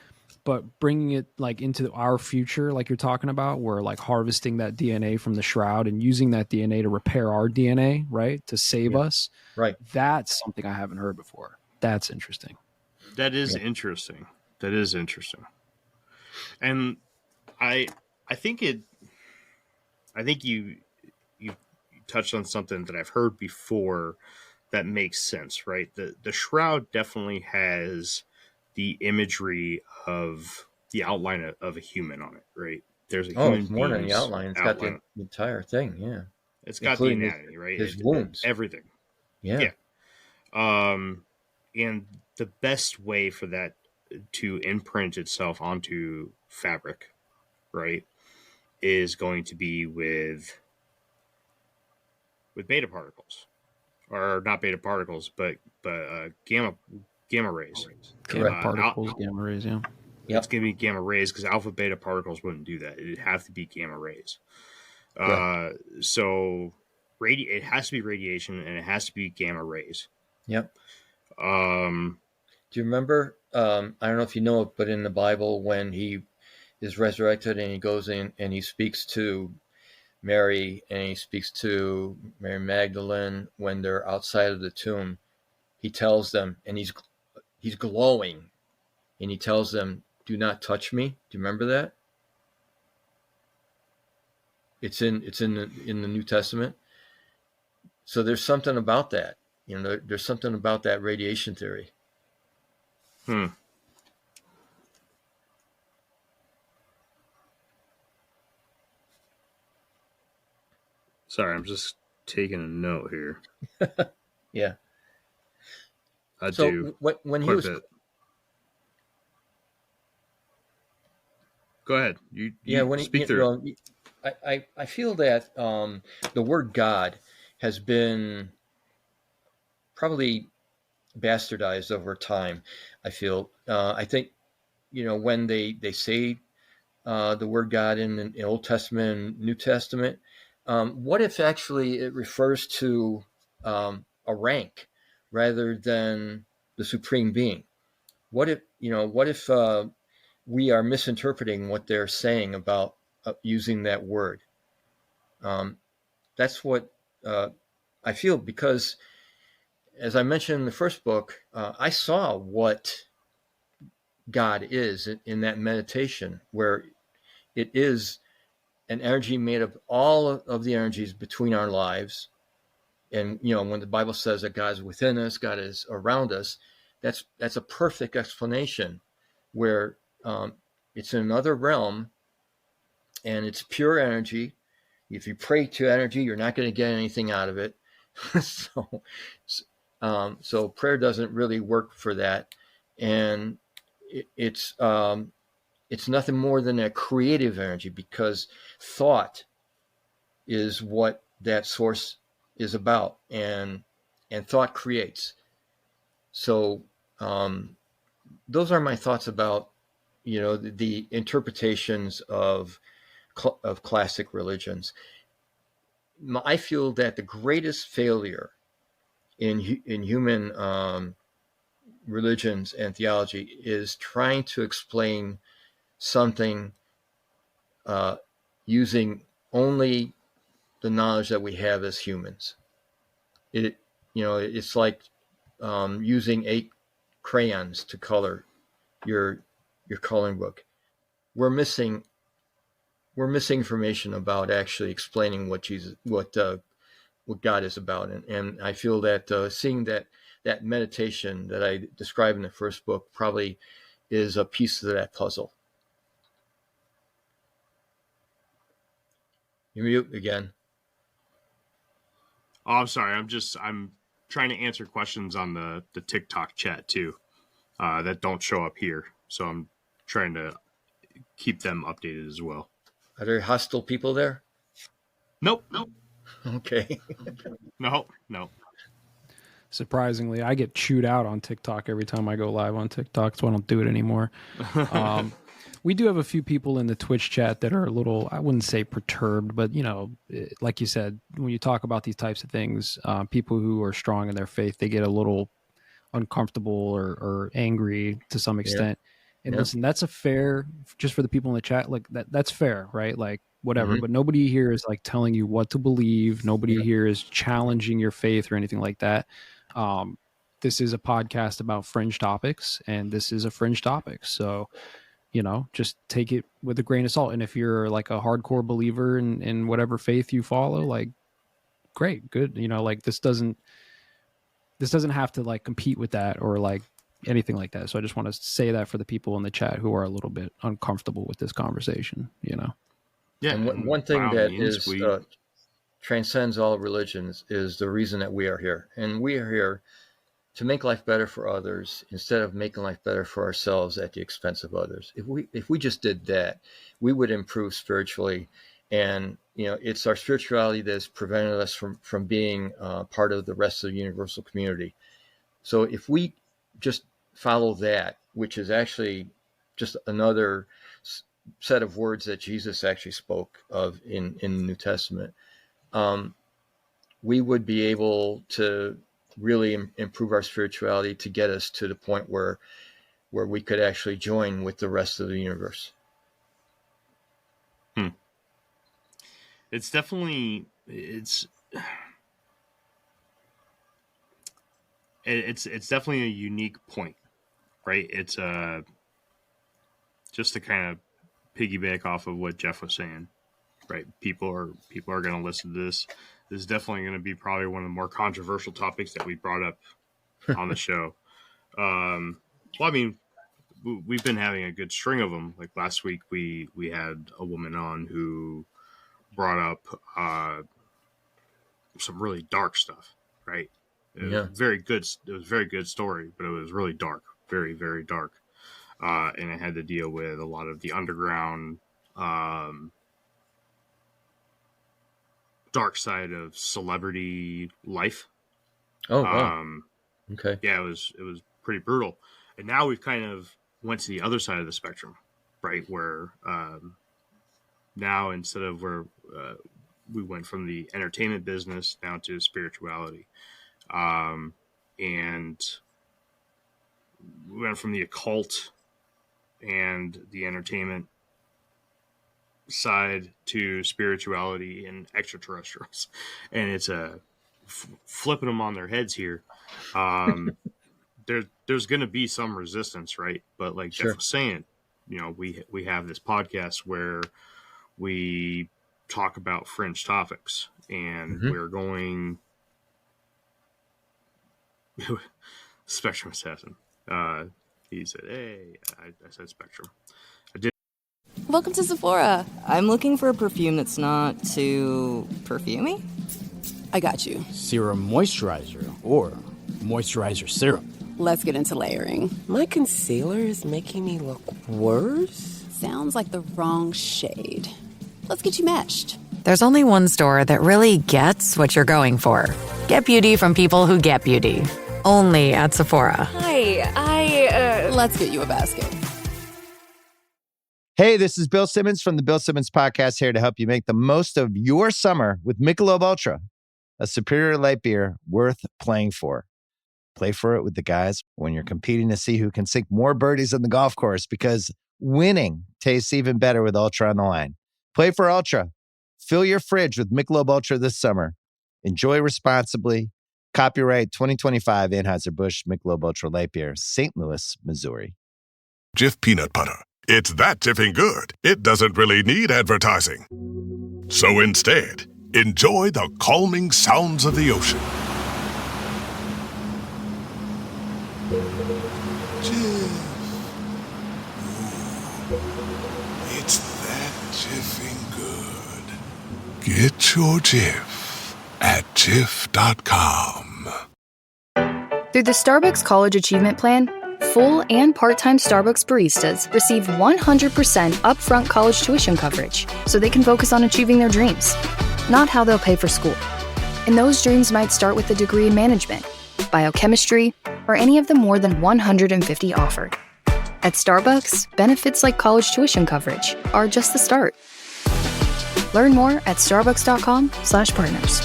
but bringing it like into our future, like you're talking about, where like harvesting that DNA from the shroud and using that DNA to repair our DNA, right? To save us. Right. That's something I haven't heard before. That's interesting. That is interesting. That is interesting. And I think you touched on something that I've heard before that makes sense, right? The shroud definitely has the imagery of the outline of a human on it, right? There's a human. It's more than the outline. It's got the entire thing. Yeah. It's got the anatomy, right? His wounds. Everything. Yeah. And the best way for that to imprint itself onto fabric, right, is going to be with beta particles, or not beta particles, but gamma rays. Correct. Particles, gamma rays. Yeah. It's going to be gamma rays because alpha beta particles wouldn't do that. It'd have to be gamma rays. So it has to be radiation and it has to be gamma rays. Yep. Do you remember? I don't know if you know it, but in the Bible, when he is resurrected and he goes in and he speaks to Mary and he speaks to Mary Magdalene when they're outside of the tomb, he tells them, and he's glowing, and he tells them, "Do not touch me." Do you remember that? It's in the New Testament. So there's something about that. You know, there's something about that radiation theory. Sorry, I'm just taking a note here. Yeah. Do when he was. Go ahead. You when speak through. I feel that the word God has been probably bastardized over time. I think, when they say the word God in the Old Testament and New Testament, what if actually it refers to a rank rather than the supreme being? What if we are misinterpreting what they're saying about using that word? That's what I feel, because as I mentioned in the first book, I saw what God is in that meditation, where it is an energy made of all of the energies between our lives. And, when the Bible says that God is within us, God is around us, that's a perfect explanation where it's in another realm and it's pure energy. If you pray to energy, you're not going to get anything out of it. So prayer doesn't really work for that. And it's nothing more than a creative energy, because thought is what that source is about, and thought creates. So those are my thoughts about, the interpretations of classic religions. I feel that the greatest failure in human religions and theology is trying to explain something using only the knowledge that we have as humans. It's like using 8 crayons to color your coloring book. We're missing information about actually explaining what God is about, and I feel that seeing that meditation that I described in the first book probably is a piece of that puzzle. You mute again. Oh, I'm sorry. I'm trying to answer questions on the TikTok chat too, that don't show up here. So I'm trying to keep them updated as well. Are there hostile people there? Nope. Okay. No. Surprisingly, I get chewed out on TikTok every time I go live on TikTok, so I don't do it anymore. We do have a few people in the Twitch chat that are a little, I wouldn't say perturbed, but, like you said, when you talk about these types of things, people who are strong in their faith, they get a little uncomfortable or angry to some extent. Yeah. And listen, that's a fair, just for the people in the chat, like that's fair, right? Like whatever, but nobody here is like telling you what to believe. Nobody here is challenging your faith or anything like that. This is a podcast about fringe topics, and this is a fringe topic. So, just take it with a grain of salt. And if you're like a hardcore believer in whatever faith you follow, like, great, good. Like this doesn't have to like compete with that or like anything like that. So I just want to say that for the people in the chat who are a little bit uncomfortable with this conversation, Yeah. And one thing that transcends all religions is the reason that we are here. And we are here to make life better for others instead of making life better for ourselves at the expense of others. If we just did that, we would improve spiritually. And, it's our spirituality that's prevented us from being part of the rest of the universal community. So if we just follow that, which is actually just another set of words that Jesus actually spoke of in the New Testament, we would be able to really improve our spirituality to get us to the point where we could actually join with the rest of the universe. It's definitely it's definitely a unique point, right? It's just to kind of piggyback off of what Jeff was saying, right? People are going to listen to this. This is definitely going to be probably one of the more controversial topics that we brought up on the show. Well, I mean, we've been having a good string of them. Like last week, we had a woman on who brought up some really dark stuff, right? It was very good. It was a very good story, but it was really dark, very, very dark. And it had to deal with a lot of the underground, dark side of celebrity life. Oh, wow. Okay. Yeah, it was pretty brutal. And now we've kind of went to the other side of the spectrum, right? Where now instead of where we went from the entertainment business down to spirituality, and we went from the occult and the entertainment side to spirituality and extraterrestrials, and it's flipping them on their heads here. There's going to be some resistance, right? But like Jeff was saying, we have this podcast where we talk about fringe topics, and we're going Spectrum Assassin. He said, "Hey," I said Spectrum. I did. Welcome to Sephora. I'm looking for a perfume that's not too perfumey. I got you. Serum moisturizer or moisturizer serum. Let's get into layering. My concealer is making me look worse. Sounds like the wrong shade. Let's get you matched. there's only one store that really gets what you're going for. Get beauty from people who get beauty. Only at Sephora. Hi, let's get you a basket. Hey, this is Bill Simmons from the Bill Simmons Podcast, here to help you make the most of your summer with Michelob Ultra, a superior light beer worth playing for. Play for it with the guys when you're competing to see who can sink more birdies on the golf course, because winning tastes even better with Ultra on the line. Play for Ultra. Fill your fridge with Michelob Ultra this summer. Enjoy responsibly. Copyright 2025 Anheuser-Busch Michelob Ultra Light Beer, St. Louis, Missouri. Jif peanut butter. It's that jiffing good, it doesn't really need advertising. So instead, enjoy the calming sounds of the ocean. Jif. Ooh, it's that jiffing good. Get your Jif at jif.com. Through the Starbucks College Achievement Plan, full and part-time Starbucks baristas receive 100% upfront college tuition coverage so they can focus on achieving their dreams, not how they'll pay for school. And those dreams might start with a degree in management, biochemistry, or any of the more than 150 offered. At Starbucks, benefits like college tuition coverage are just the start. Learn more at starbucks.com/partners.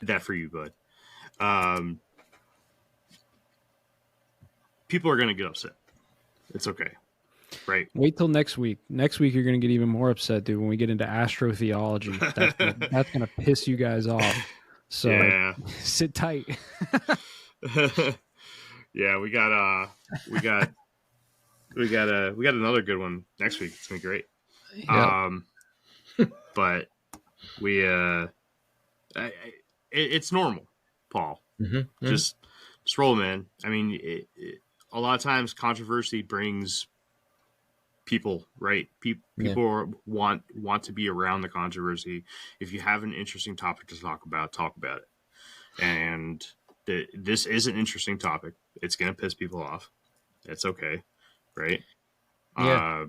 That for you, bud. People are going to get upset. It's okay. Right. Wait till next week. Next week, you're going to get even more upset, dude, when we get into astrotheology. That's going to piss you guys off. So yeah. Sit tight. Yeah, we got another good one next week. It's going to be great. Yep. But we, it's normal, Paul. Mm-hmm. Just roll, man. I mean, a lot of times controversy brings people, right? People want to be around the controversy. If you have an interesting topic to talk about it. And this is an interesting topic. It's going to piss people off. It's okay, right? Yeah.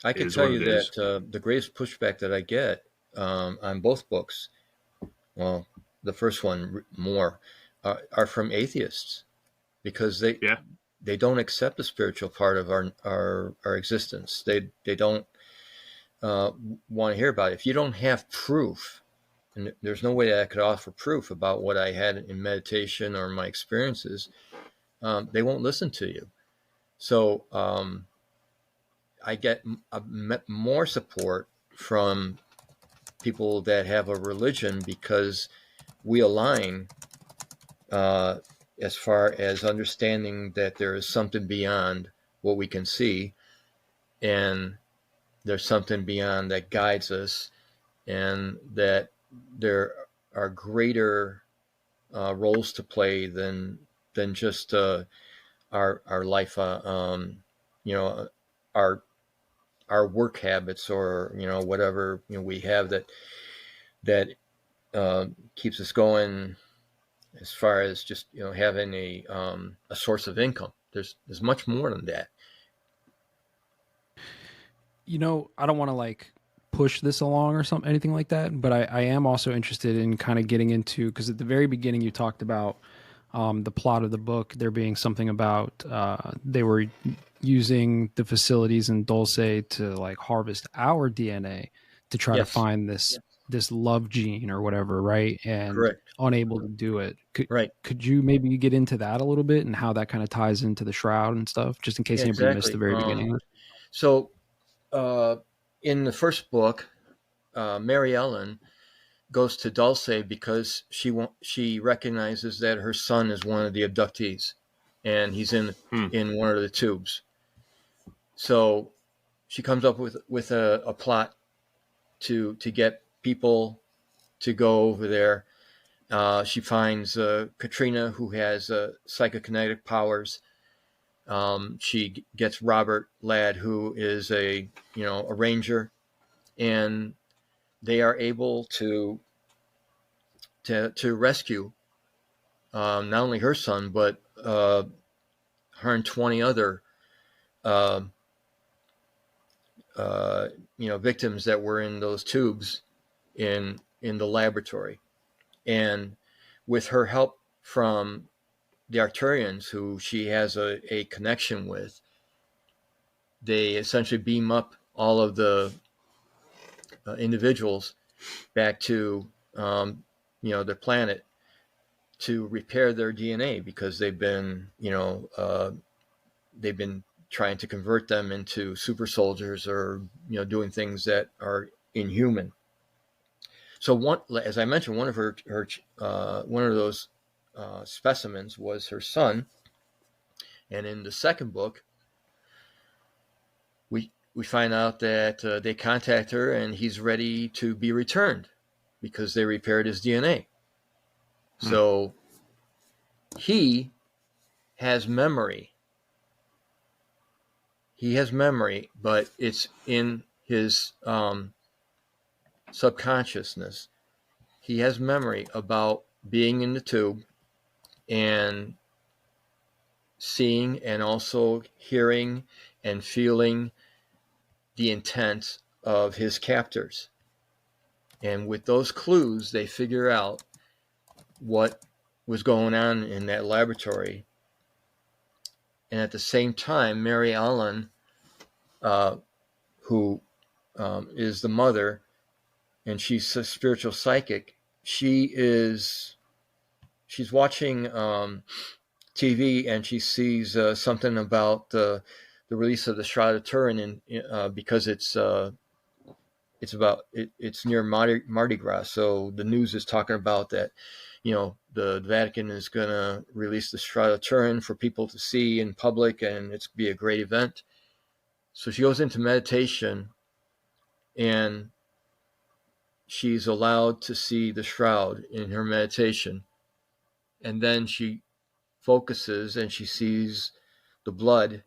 I can tell you that the greatest pushback that I get on both books, well, the first one more, are from atheists, because they don't accept the spiritual part of our existence. They don't want to hear about it. If you don't have proof, and there's no way that I could offer proof about what I had in meditation or my experiences, they won't listen to you. So I get more support from people that have a religion, because we align as far as understanding that there is something beyond what we can see, and there's something beyond that guides us, and that there are greater roles to play than just our life, our work habits, or whatever we have that keeps us going, as far as just having a source of income. There's much more than that. I don't want to push this along or anything like that, but I am also interested in kind of getting into, because at the very beginning you talked about the plot of the book, there being something about they were using the facilities in Dulce to harvest our DNA to try to find this love gene or whatever, right? And correct. Unable to do it. Could you maybe get into that a little bit and how that kind of ties into the Shroud and stuff, just in case anybody missed the very beginning? So in the first book, Mary Ellen goes to Dulce because she recognizes that her son is one of the abductees, and he's in one of the tubes. So she comes up with a plot to get people to go over there. She finds Katrina, who has psychokinetic powers. She gets Robert Ladd, who is a ranger, and they are able to rescue not only her son, but her and 20 other victims that were in those tubes in the laboratory. And with her help from the Arcturians, who she has a connection with, they essentially beam up all of the individuals back to their planet to repair their DNA, because they've been trying to convert them into super soldiers, or doing things that are inhuman. So as I mentioned, one of her one of those specimens was her son, and in the second book, we find out that they contact her and he's ready to be returned because they repaired his DNA. So he has memory. He has memory, but it's in his subconsciousness. He has memory about being in the tube and seeing and also hearing and feeling the intent of his captors. And with those clues, they figure out what was going on in that laboratory. And at the same time, Mary Ellen, who is the mother, and she's a spiritual psychic, she's watching TV, and she sees something about the release of the Shroud of Turin, because it's near Mardi Gras. So the news is talking about that, the Vatican is going to release the Shroud of Turin for people to see in public, and it's be a great event. So she goes into meditation, and she's allowed to see the shroud in her meditation. And then she focuses and she sees the blood,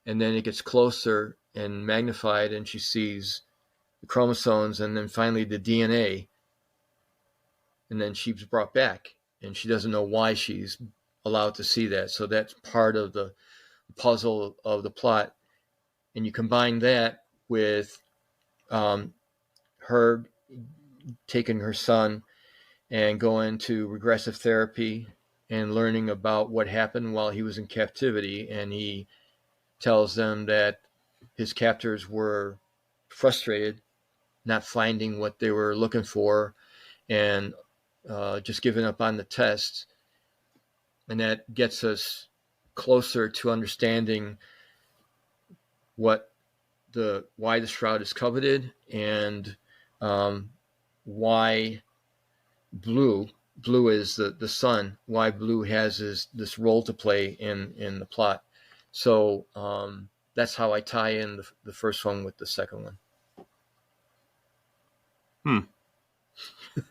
and then it gets closer and magnified, and she sees the chromosomes, and then finally the DNA. And then she's brought back, and she doesn't know why she's allowed to see that. So that's part of the puzzle of the plot. And you combine that with her taking her son and going to regressive therapy and learning about what happened while he was in captivity. And he tells them that his captors were frustrated, not finding what they were looking for, and just giving up on the test. And that gets us closer to understanding why the shroud is coveted, and why Blue is the son, why Blue has this role to play in the plot. So that's how I tie in the first one with the second one.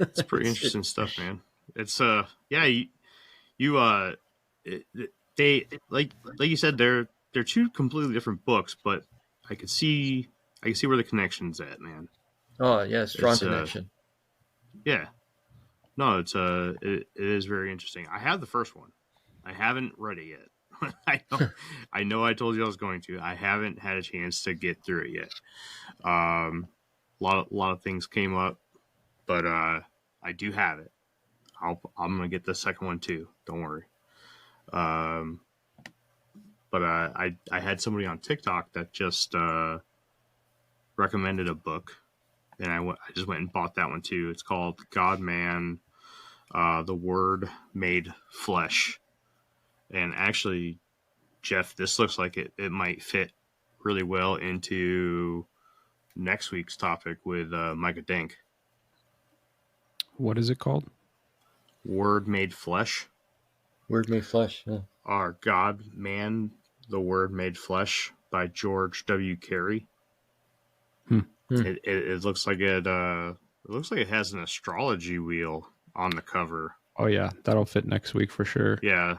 It's pretty interesting stuff, man. It's they like you said, they're two completely different books, but I can see where the connection's at, man. Oh yeah, strong connection. Yeah. No, it is very interesting. I have the first one. I haven't read it yet. I know I told you I was going to. I haven't had a chance to get through it yet. A lot of things came up, but I do have it. I'm gonna get the second one too. Don't worry. But I had somebody on TikTok that just recommended a book, and I just went and bought that one too. It's called God, Man, the Word Made Flesh. And actually, Jeff, this looks like it might fit really well into next week's topic with Micah Dink. What is it called? Word Made Flesh. Word Made Flesh, yeah. Our God, Man, the Word Made Flesh by George W. Carey. It looks like it looks like it has an astrology wheel on the cover. Oh yeah, that'll fit next week for sure. Yeah.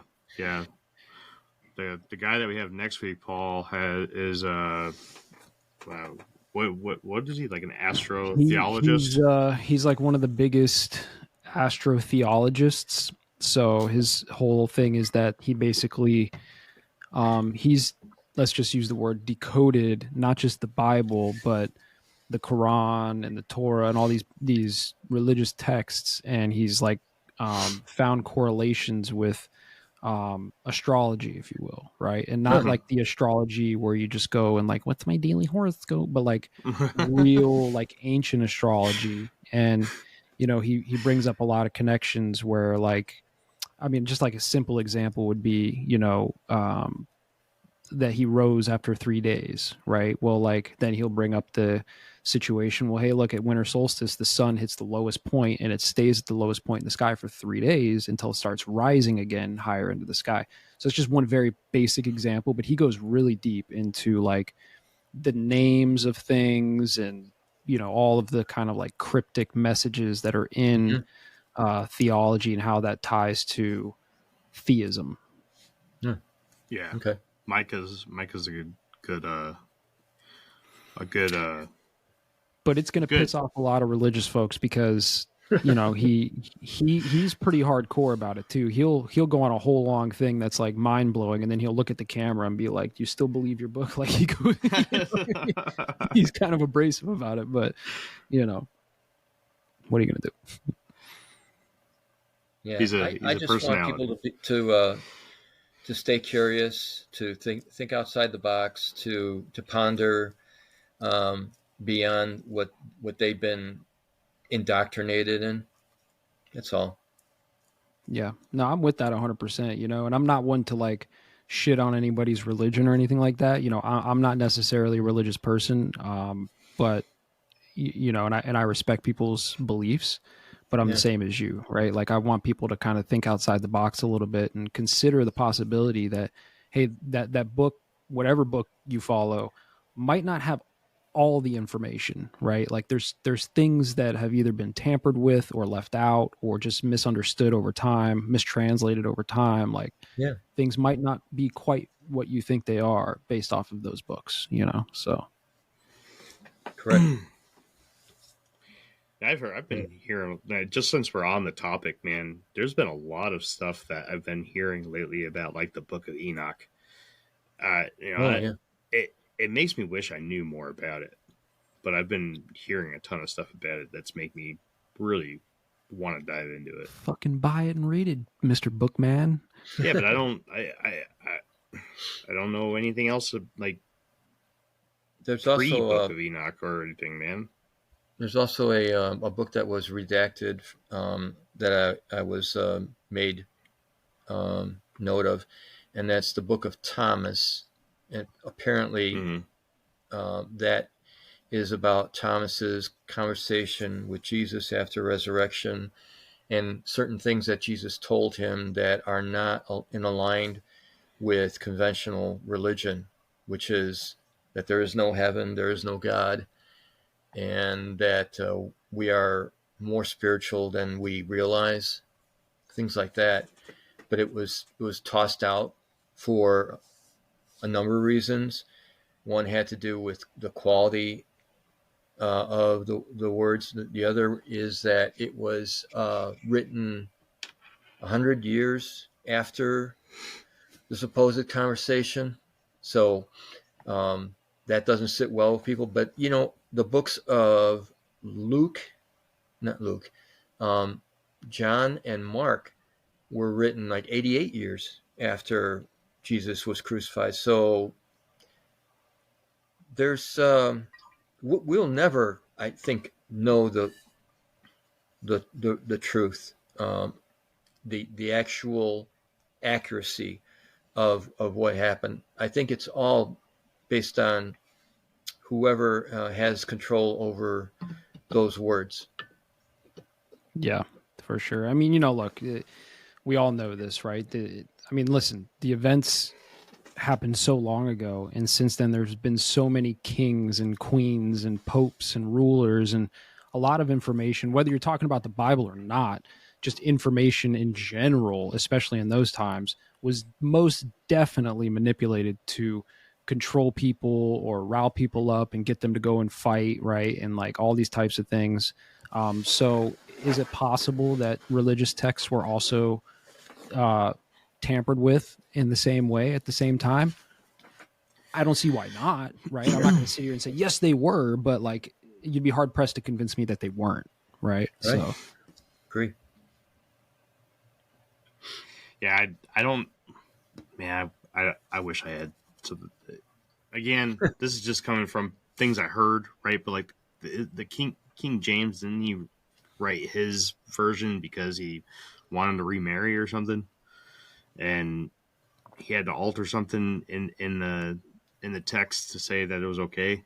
The guy that we have next week, Paul, is what is he, like an astrotheologist? He's like one of the biggest astrotheologists. So his whole thing is that he basically he's let's just use the word decoded, not just the Bible, but the Quran and the Torah and all these religious texts, and he's like found correlations with astrology, if you will, right? And not like the astrology where you just go and like, what's my daily horoscope, but like real like ancient astrology. And he brings up a lot of connections where, like, I mean, just like a simple example would be, that he rose after 3 days, right? Well, like then he'll bring up the situation. Well, hey, look, at winter solstice, the sun hits the lowest point and it stays at the lowest point in the sky for 3 days until it starts rising again higher into the sky. So it's just one very basic example, but he goes really deep into like the names of things and, all of the kind of like cryptic messages that are in theology and how that ties to theism. Yeah. Okay. Micah's a good but it's going to piss off a lot of religious folks because he's pretty hardcore about it too. He'll go on a whole long thing that's like mind blowing, and then he'll look at the camera and be like, "Do you still believe your book?" Like he's kind of abrasive about it, but what are you going to do? Yeah, he's I a just personality. want people to stay curious, to think outside the box, to ponder beyond what they've been indoctrinated in. That's all. Yeah, no, I'm with that 100%. And I'm not one to like shit on anybody's religion or anything like that. I'm not necessarily a religious person, but and I respect people's beliefs. But I'm the same as you, right? Like I want people to kind of think outside the box a little bit and consider the possibility that, hey, that book, whatever book you follow, might not have all the information, right? Like there's things that have either been tampered with or left out or just misunderstood over time, mistranslated over time. Like things might not be quite what you think they are based off of those books, so. Correct. I've been hearing, just since we're on the topic, man, there's been a lot of stuff that I've been hearing lately about like the Book of Enoch. It makes me wish I knew more about it, but I've been hearing a ton of stuff about it that's make me really want to dive into it. Fucking buy it and read it, Mr. Bookman. Yeah, but I don't know anything else like there's Book of Enoch or anything, man. There's also a book that was redacted that I was made note of, and that's the Book of Thomas. And apparently that is about Thomas's conversation with Jesus after resurrection and certain things that Jesus told him that are not aligned with conventional religion, which is that there is no heaven, there is no God, and that we are more spiritual than we realize, things like that. But it was tossed out for a number of reasons. One had to do with the quality of the words. The other is that it was written 100 years after the supposed conversation. So that doesn't sit well with people. But, the books of John and Mark were written like 88 years after Jesus was crucified. So there's we'll never, I think, know the truth, the actual accuracy of what happened. I think it's all based on whoever has control over those words. Yeah, for sure. I mean, look, we all know this, right? Listen, the events happened so long ago, and since then there's been so many kings and queens and popes and rulers and a lot of information, whether you're talking about the Bible or not, just information in general, especially in those times, was most definitely manipulated to control people or rile people up and get them to go and fight, right? And like all these types of things. So is it possible that religious texts were also tampered with in the same way at the same time? I don't see why not, right? I'm not going to sit here and say, yes, they were, but like, you'd be hard pressed to convince me that they weren't, right? So, agree. Yeah, I don't, man, I wish I had. So, again, this is just coming from things I heard, right? But like the King James, didn't he write his version because he wanted to remarry or something? And he had to alter something in the text to say that it was okay.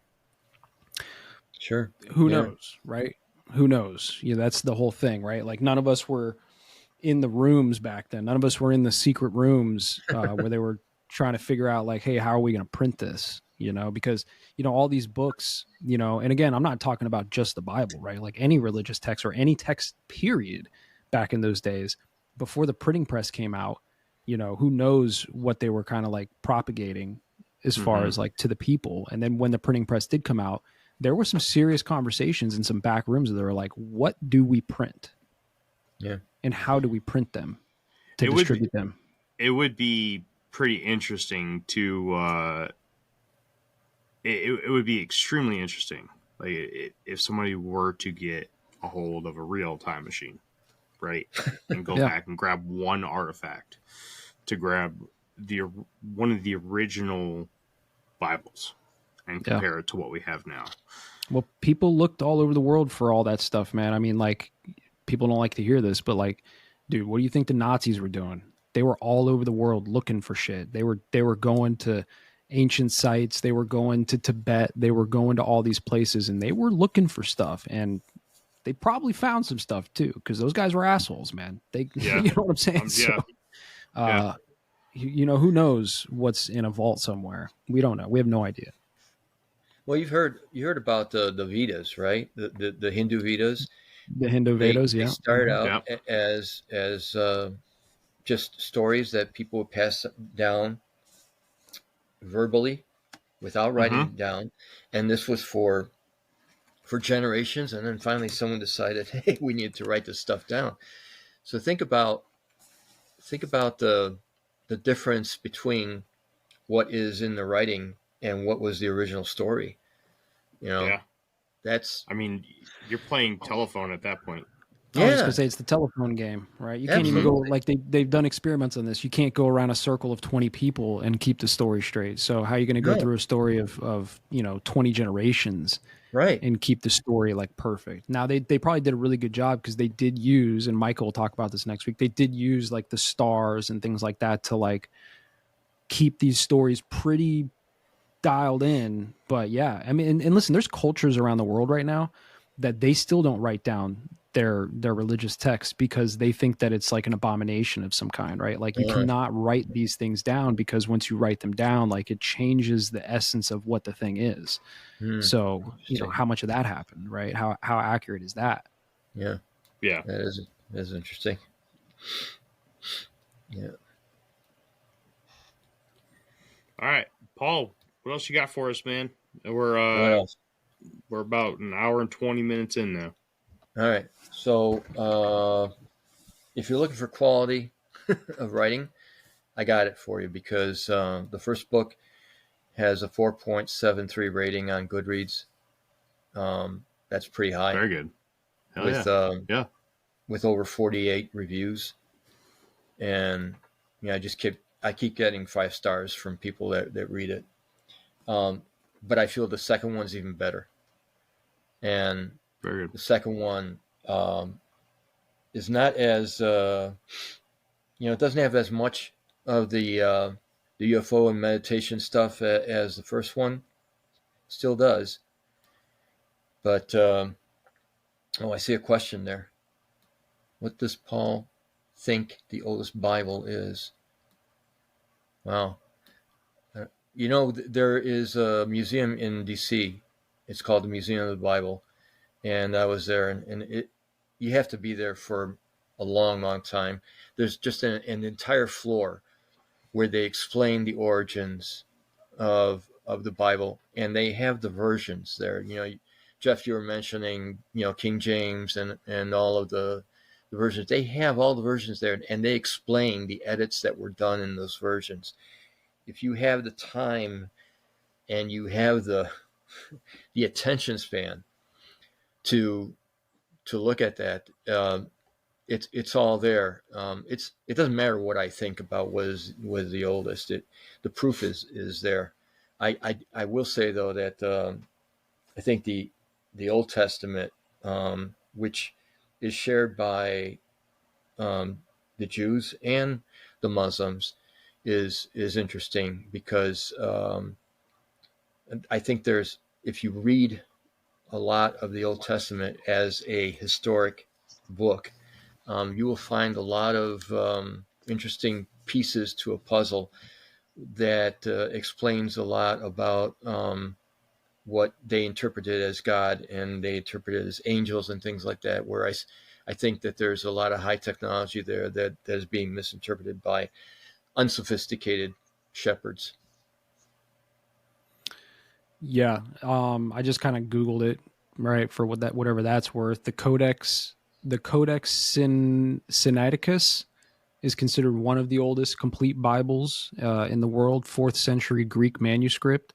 Sure. Who knows, right? Who knows? Yeah, that's the whole thing, right? Like, none of us were in the rooms back then. None of us were in the secret rooms where they were trying to figure out, like, hey, how are we going to print this? You know, because, you know, all these books, you know, and again, I'm not talking about just the Bible, right? Like any religious text or any text period back in those days before the printing press came out, you know, who knows what they were kind of like propagating as far as like to the people. And then when the printing press did come out, there were some serious conversations in some back rooms that were like, what do we print? Yeah. And how do we print them to distribute them? It would be pretty interesting to, it would be extremely interesting. Like if somebody were to get a hold of a real time machine, right? And go back and grab one artifact to grab one of the original Bibles and compare it to what we have now. Well, people looked all over the world for all that stuff, man. I mean, like, people don't like to hear this, but like, dude, what do you think the Nazis were doing? They were all over the world looking for shit. They were going to ancient sites. They were going to Tibet. They were going to all these places, and they were looking for stuff. And they probably found some stuff too, because those guys were assholes, man. They, you know what I'm saying? You know, who knows what's in a vault somewhere? We don't know. We have no idea. Well, you heard about the Vedas, right? The Hindu Vedas. The Hindu Vedas, They started out as just stories that people would pass down verbally without writing it down, and this was for generations. And then finally, someone decided, hey, we need to write this stuff down. So think about the difference between what is in the writing and what was the original story. You know, that's. I mean, you're playing telephone at that point. I was just gonna say it's the telephone game, right? You can't even go like they've done experiments on this. You can't go around a circle of 20 people and keep the story straight. So how are you going to go through a story of 20 generations, right, and keep the story like perfect? Now they probably did a really good job because they did use, and Michael will talk about this next week. They did use like the stars and things like that to like keep these stories pretty dialed in. But yeah, I mean, and listen, there's cultures around the world right now that they still don't write down their religious texts because they think that it's like an abomination of some kind, right? Like you cannot write these things down because once you write them down, like it changes the essence of what the thing is. So, how much of that happened, right? How accurate is that? Yeah. That is interesting. Yeah. All right, Paul, what else you got for us, man? We're about an hour and 20 minutes in now. All right. So if you're looking for quality of writing, I got it for you because the first book has a 4.73 rating on Goodreads. That's pretty high. Very good. With over 48 reviews. And I keep getting 5 stars from people that read it. But I feel the second one's even better. And the second one is not as, it doesn't have as much of the UFO and meditation stuff as the first one. Still does. But, I see a question there. What does Paul think the oldest Bible is? Wow. There is a museum in D.C. It's called the Museum of the Bible. And I was there, and you have to be there for a long, long time. There's just an entire floor where they explain the origins of the Bible, and they have the versions there. Jeff, you were mentioning, King James and all of the versions. They have all the versions there, and they explain the edits that were done in those versions. If you have the time and you have the attention span to look at that, it's all there. It doesn't matter what I think about was the oldest. The proof is there. I will say though that I think the Old Testament, which is shared by the Jews and the Muslims, is interesting because I think if you read a lot of the Old Testament as a historic book, you will find a lot of interesting pieces to a puzzle that explains a lot about what they interpreted as God and they interpreted as angels and things like that, where I think that there's a lot of high technology there that is being misinterpreted by unsophisticated shepherds. Yeah. I just kind of Googled it, right, for whatever that's worth. The Codex Sinaiticus is considered one of the oldest complete Bibles in the world, 4th century Greek manuscript.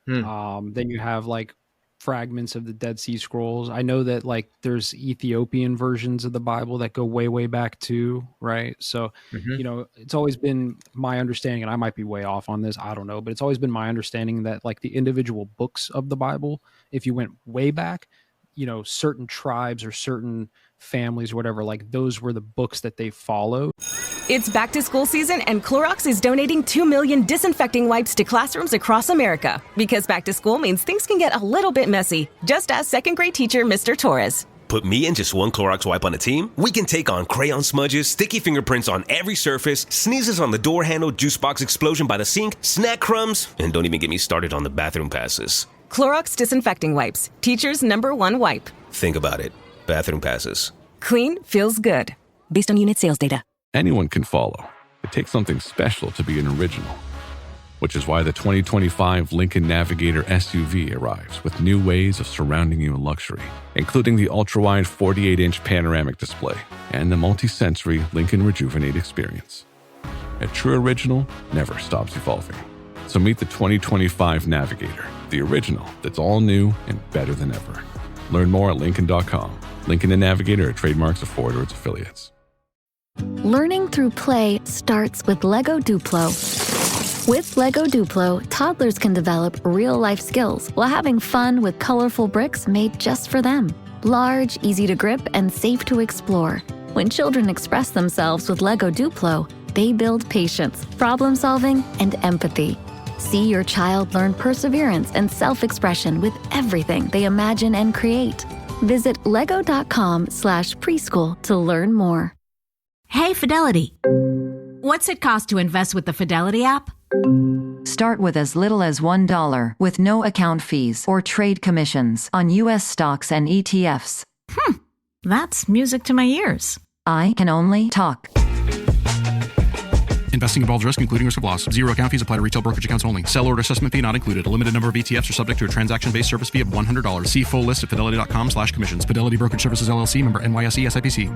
Then you have like fragments of the Dead Sea Scrolls. I know that like there's Ethiopian versions of the Bible that go way, way back too, right? So, you know, it's always been my understanding, and I might be way off on this, I don't know, but it's always been my understanding that like the individual books of the Bible, if you went way back, you know, certain tribes or certain families or whatever, like those were the books that they followed. It's back to school season, and Clorox is donating 2 million disinfecting wipes to classrooms across America. Because back to school means things can get a little bit messy. Just ask second grade teacher Mr. Torres. Put me and just one Clorox wipe on a team? We can take on crayon smudges, sticky fingerprints on every surface, sneezes on the door handle, juice box explosion by the sink, snack crumbs, and don't even get me started on the bathroom passes. Clorox disinfecting wipes. Teacher's #1 wipe. Think about it. Bathroom passes. Clean feels good. Based on unit sales data. Anyone can follow. It takes something special to be an original, which is why the 2025 Lincoln Navigator SUV arrives with new ways of surrounding you in luxury, including the ultra-wide 48-inch panoramic display and the multi-sensory Lincoln Rejuvenate experience. A true original never stops evolving. So meet the 2025 Navigator, the original that's all new and better than ever. Learn more at Lincoln.com. Lincoln and Navigator are trademarks of Ford or its affiliates. Learning through play starts with Lego Duplo. With Lego Duplo, toddlers can develop real-life skills while having fun with colorful bricks made just for them. Large, easy to grip, and safe to explore. When children express themselves with Lego Duplo, they build patience, problem-solving, and empathy. See your child learn perseverance and self-expression with everything they imagine and create. Visit lego.com/preschool to learn more. Hey, Fidelity. What's it cost to invest with the Fidelity app? Start with as little as $1 with no account fees or trade commissions on U.S. stocks and ETFs. That's music to my ears. I can only talk. Investing involves risk, including risk of loss. Zero account fees apply to retail brokerage accounts only. Sell order assessment fee not included. A limited number of ETFs are subject to a transaction-based service fee of $100. See full list at fidelity.com/commissions. Fidelity Brokerage Services, LLC, member NYSE, SIPC.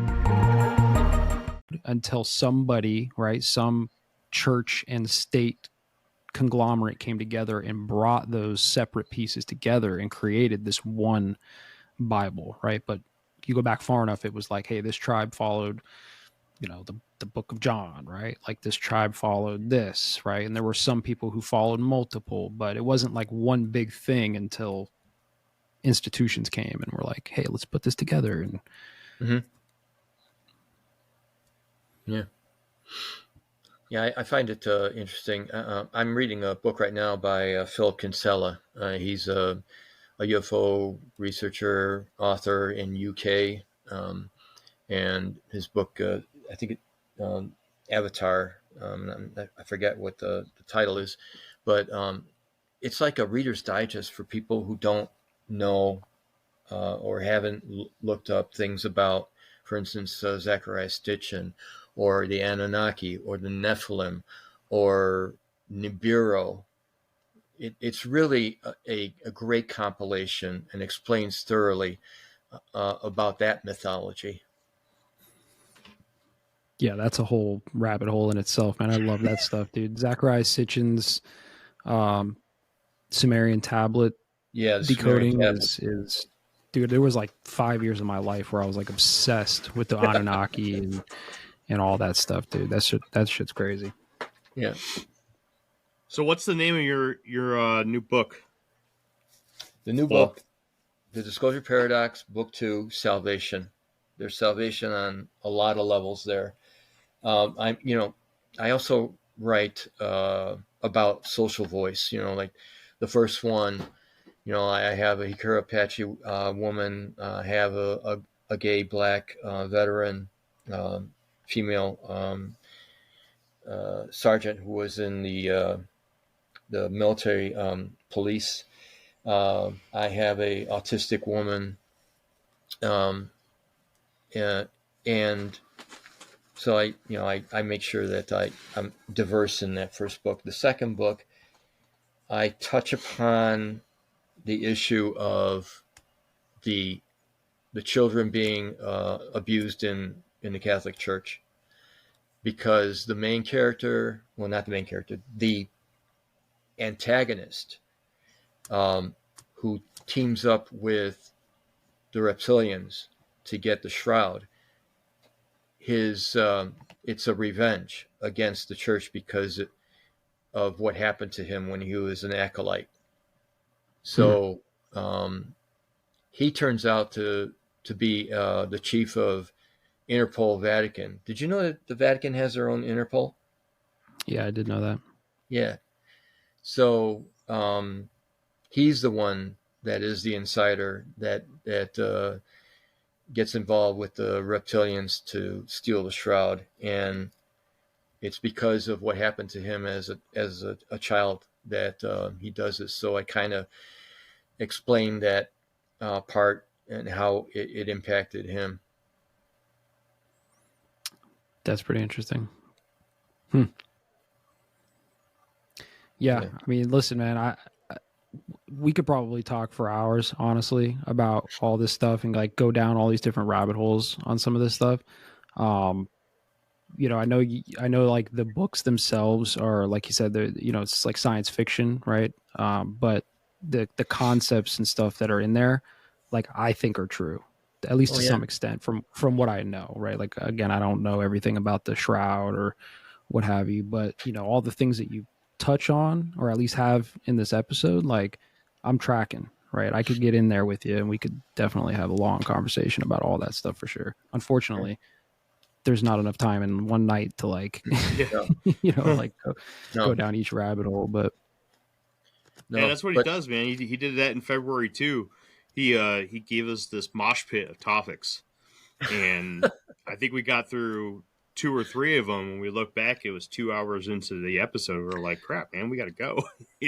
Until somebody, right, some church and state conglomerate came together and brought those separate pieces together and created this one Bible, right? But you go back far enough, it was like, hey, this tribe followed, you know, the book of John, right? Like this tribe followed this, right? And there were some people who followed multiple, but it wasn't like one big thing until institutions came and were like, hey, let's put this together. And Yeah, I find it interesting. I'm reading a book right now by Philip Kinsella. He's a UFO researcher, author in UK, and his book, I think, Avatar. I forget what the title is, but it's like a Reader's Digest for people who don't know or haven't looked up things about, for instance, Zechariah Stitchin, or the Anunnaki, or the Nephilim, or Nibiru. It's really a great compilation and explains thoroughly about that mythology. Yeah, that's a whole rabbit hole in itself, man. I love that stuff, dude. Zechariah Sitchin's Sumerian tablet the decoding Sumerian is dude, there was like 5 years of my life where I was like obsessed with the Anunnaki and all that stuff, dude. That shit's crazy. Yeah. So what's the name of your new book? The new book, The Disclosure Paradox, Book 2, Salvation. There's salvation on a lot of levels there. I also write about social voice. Like the first one, I have a Hikura Apache woman, have a gay black veteran female sergeant who was in the military police. I have a autistic woman, and so I make sure that I'm diverse in that first book. The second book, I touch upon the issue of the children being abused in the Catholic Church, because the main character, well, not the main character, the antagonist, who teams up with the reptilians to get the shroud, it's a revenge against the church because of what happened to him when he was an acolyte. So he turns out to be the chief of Interpol Vatican. Did you know that the Vatican has their own Interpol? Yeah, I did know that. Yeah. So he's the one that is the insider that gets involved with the reptilians to steal the shroud, and it's because of what happened to him as a child that he does this. So I kind of explain that part and how it impacted him. That's pretty interesting. Yeah, I mean, listen, man, we could probably talk for hours, honestly, about all this stuff and like go down all these different rabbit holes on some of this stuff. I know like the books themselves are, like you said, it's like science fiction, right? But the concepts and stuff that are in there, like I think are true, at least to some extent from what I know, right? Like, again, I don't know everything about the shroud or what have you, but all the things that you touch on, or at least have in this episode, like I'm tracking, right? I could get in there with you and we could definitely have a long conversation about all that stuff for sure. Unfortunately, there's not enough time in one night to like, go down each rabbit hole, but yeah, that's what he does, man. He did that in February too. He gave us this mosh pit of topics, and I think we got through 2 or 3 of them. When we look back, it was 2 hours into the episode. We were like, crap, man, we got to go.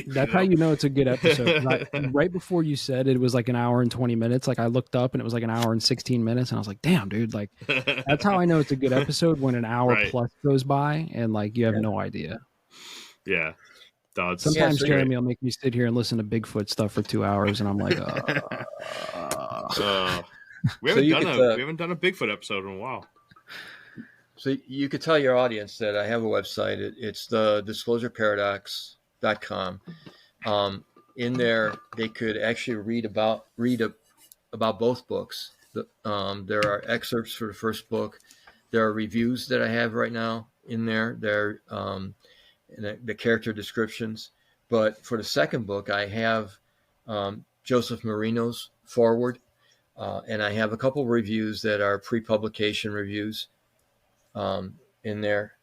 That's how you know it's a good episode. Right before you said it was like an hour and 20 minutes, like I looked up and it was like an hour and 16 minutes. And I was like, damn, dude, like that's how I know it's a good episode, when an hour plus goes by and like you have no idea. Yeah. Sometimes Jeremy will make me sit here and listen to Bigfoot stuff for 2 hours. And I'm like, we haven't done a Bigfoot episode in a while. So you could tell your audience that I have a website. It's the disclosureparadox.com. In there, they could actually read about both books. There are excerpts for the first book. There are reviews that I have right now in there. There the character descriptions. But for the second book, I have Joseph Marino's foreword, and I have a couple reviews that are pre-publication reviews in there,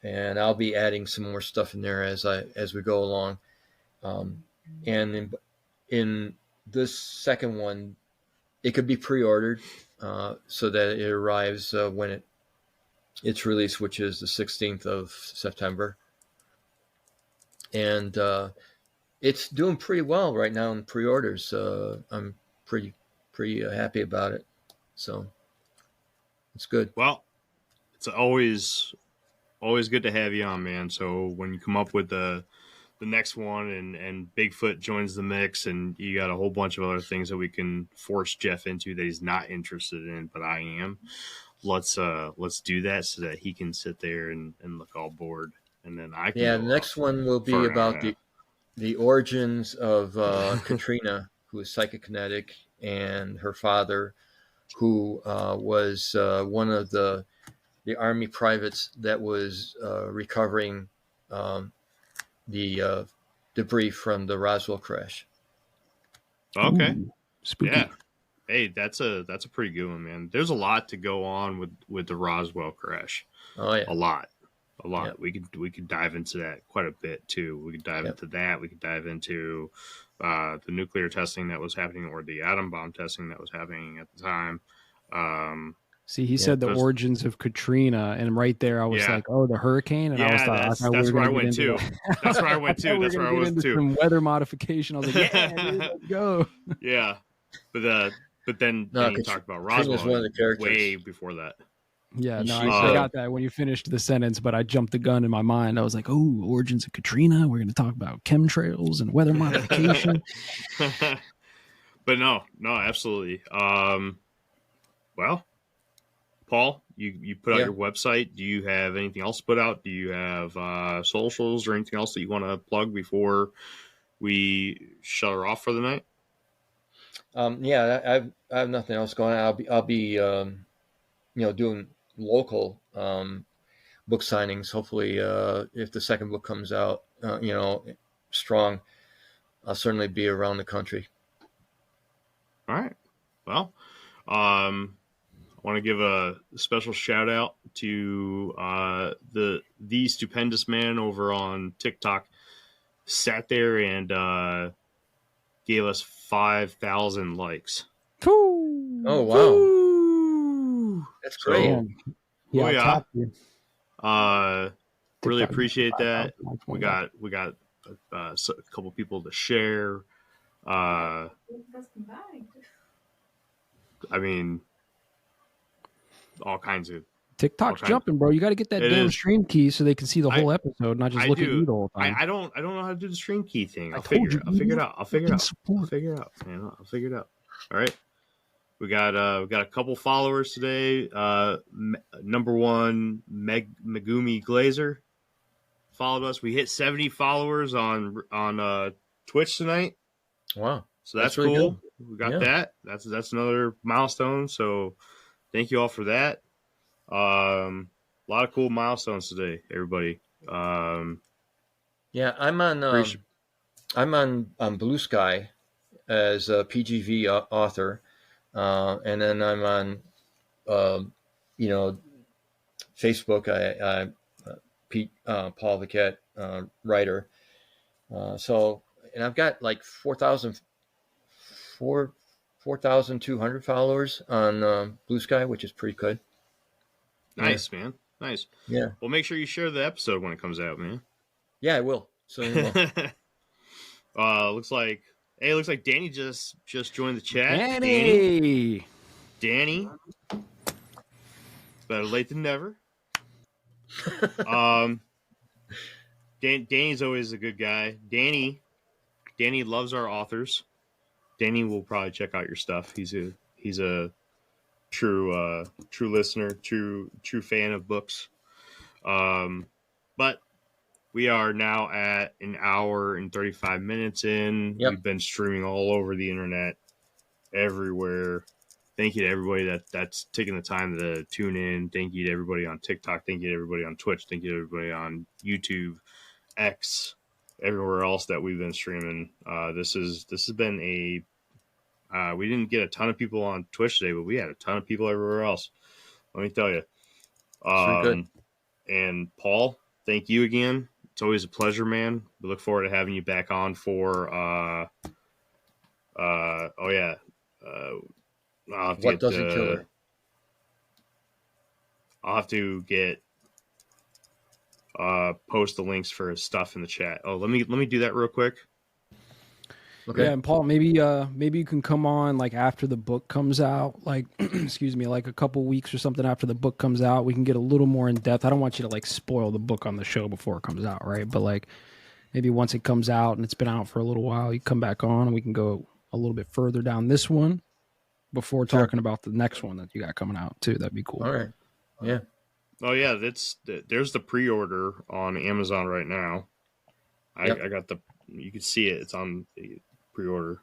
and I'll be adding some more stuff in there as we go along. And in this second one, it could be pre-ordered so that it arrives when it's released, which is the 16th of September. And it's doing pretty well right now in pre-orders. I'm pretty happy about it. So it's good. Well, it's always good to have you on, man. So when you come up with the next one and Bigfoot joins the mix, and you got a whole bunch of other things that we can force Jeff into that he's not interested in, but I am. Let's do that so that he can sit there and look all bored, and then I can. Yeah, the next one will be about the origins of Katrina, who is psychokinetic, and her father, who was one of the Army privates that was recovering the debris from the Roswell crash. Okay. Ooh, spooky. Yeah. Hey, that's a pretty good one, man. There's a lot to go on with the Roswell crash. Oh yeah, a lot. Yep. We could dive into that quite a bit too. We could dive into that. We could dive into the nuclear testing that was happening, or the atom bomb testing that was happening at the time. See, he said the origins of Katrina, and right there I was like, "Oh, the hurricane," and I thought that's where I went too. That's where I went too. That's where I was too. Some weather modification. I was like, "Yeah, dude, let's go." Yeah, but then you talked about Roswell one of the characters way before that. Yeah, no, I got that when you finished the sentence, but I jumped the gun in my mind. I was like, "Oh, origins of Katrina. We're going to talk about chemtrails and weather modification." But no, absolutely. Well, Paul, you put out your website. Do you have anything else to put out? Do you have socials or anything else that you want to plug before we shut her off for the night? I have nothing else going on. I'll be doing local book signings. Hopefully, if the second book comes out, strong, I'll certainly be around the country. All right. Well, I want to give a special shout out to the stupendous man over on TikTok. Sat there and gave us 5,000 likes. Oh wow, that's great. Really appreciate that. We got a couple people to share. I mean, all kinds of TikTok's jumping, bro. You got to get that damn stream key so they can see the whole episode, not just look at you the whole time. I don't know how to do the stream key thing. I'll figure it out. I'll figure it out, man. I'll figure it out. All right. We got a couple followers today. Number one, Megumi Glazer followed us. We hit 70 followers on Twitch tonight. Wow. So that's really cool. Good. We got that. That's another milestone. So thank you all for that. A lot of cool milestones today, everybody. I'm on Blue Sky as a PGV author. And then I'm on, Facebook. I Paul Vecchiet, writer. And I've got like 4,200 followers on Blue Sky, which is pretty good. Nice, man. Nice. Yeah. Well, make sure you share the episode when it comes out, man. Yeah, I will. So looks like Danny just joined the chat. Danny. Better late than never. Danny's always a good guy. Danny loves our authors. Danny will probably check out your stuff. He's a true listener, true fan of books. But we are now at an hour and 35 minutes in. Yep. We've been streaming all over the internet, everywhere. Thank you to everybody that's taking the time to tune in. Thank you to everybody on TikTok. Thank you to everybody on Twitch. Thank you to everybody on YouTube, X, everywhere else that we've been streaming. This has been we didn't get a ton of people on Twitch today, but we had a ton of people everywhere else. Let me tell you. Good. And Paul, thank you again. It's always a pleasure, man. We look forward to having you back on for What Doesn't Kill Her? I'll have to get post the links for his stuff in the chat. Oh, let me do that real quick. Okay. Yeah, and Paul, maybe you can come on like after the book comes out, like excuse me, like a couple weeks or something after the book comes out. We can get a little more in depth. I don't want you to like spoil the book on the show before it comes out, right? But like maybe once it comes out and it's been out for a little while, you come back on and we can go a little bit further down this one before talking about the next one that you got coming out too. That'd be cool. All right. Yeah. Oh yeah, there's the pre-order on Amazon right now. I got you can see it. It's on the pre-order.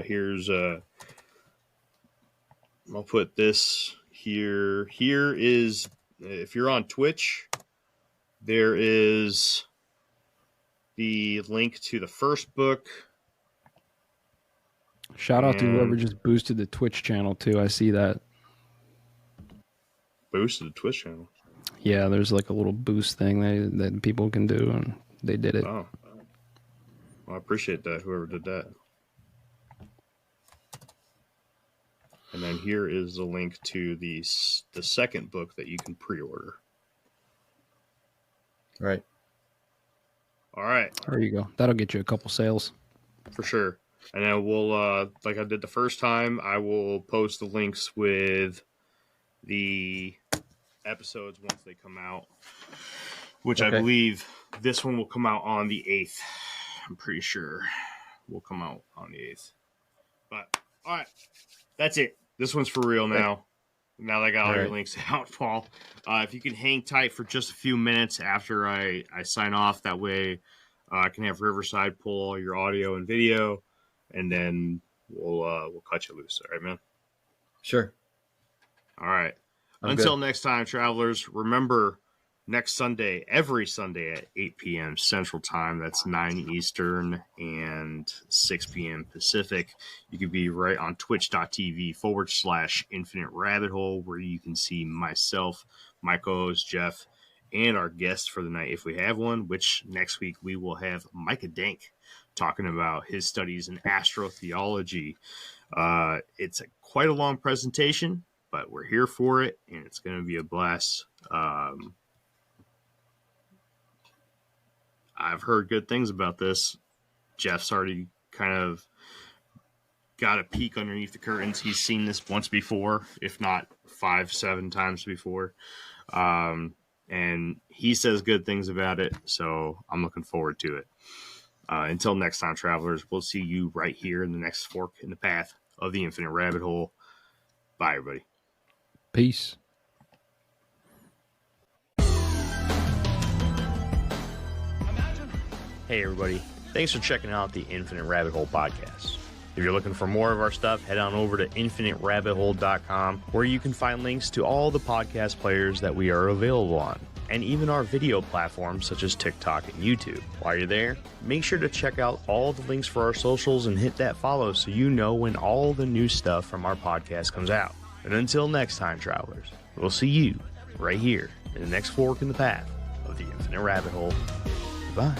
Here's I'll put this here. Here is, if you're on Twitch, there is the link to the first book. Shout out to whoever just boosted the Twitch channel too. I see that. Boosted the Twitch channel? Yeah, there's like a little boost thing that people can do, and they did it. Oh. Well, I appreciate that, whoever did that. And then here is the link to the second book that you can pre-order. Right. All right. There you go. That'll get you a couple sales. For sure. And then we'll, like I did the first time, I will post the links with the episodes once they come out, which I believe this one will come out on the 8th. I'm pretty sure will come out on the 8th. But, all right. That's it. This one's for real now. Now that I got all your links out, Paul. If you can hang tight for just a few minutes after I sign off, that way I can have Riverside pull all your audio and video, and then we'll cut you loose. All right, man? Sure. All right. I'm Until good. next time, travelers, remember, next Sunday, every Sunday at 8 p.m. Central Time, that's 9 Eastern and 6 p.m. Pacific, you can be right on twitch.tv/Infinite Rabbit Hole, where you can see myself, my co-host Jeff, and our guest for the night, if we have one, which next week we will have Micah Dank talking about his studies in astrotheology. It's quite a long presentation, but we're here for it, and it's going to be a blast. I've heard good things about this. Jeff's already kind of got a peek underneath the curtains. He's seen this once before, if not 5-7 times before. And he says good things about it, so I'm looking forward to it. Until next time, travelers, we'll see you right here in the next fork in the path of the Infinite Rabbit Hole. Bye, everybody. Peace. Hey, everybody. Thanks for checking out the Infinite Rabbit Hole podcast. If you're looking for more of our stuff, head on over to infiniterabbithole.com, where you can find links to all the podcast players that we are available on, and even our video platforms such as TikTok and YouTube. While you're there, make sure to check out all the links for our socials and hit that follow so you know when all the new stuff from our podcast comes out. And until next time, travelers, we'll see you right here in the next fork in the path of the Infinite Rabbit Hole. Goodbye.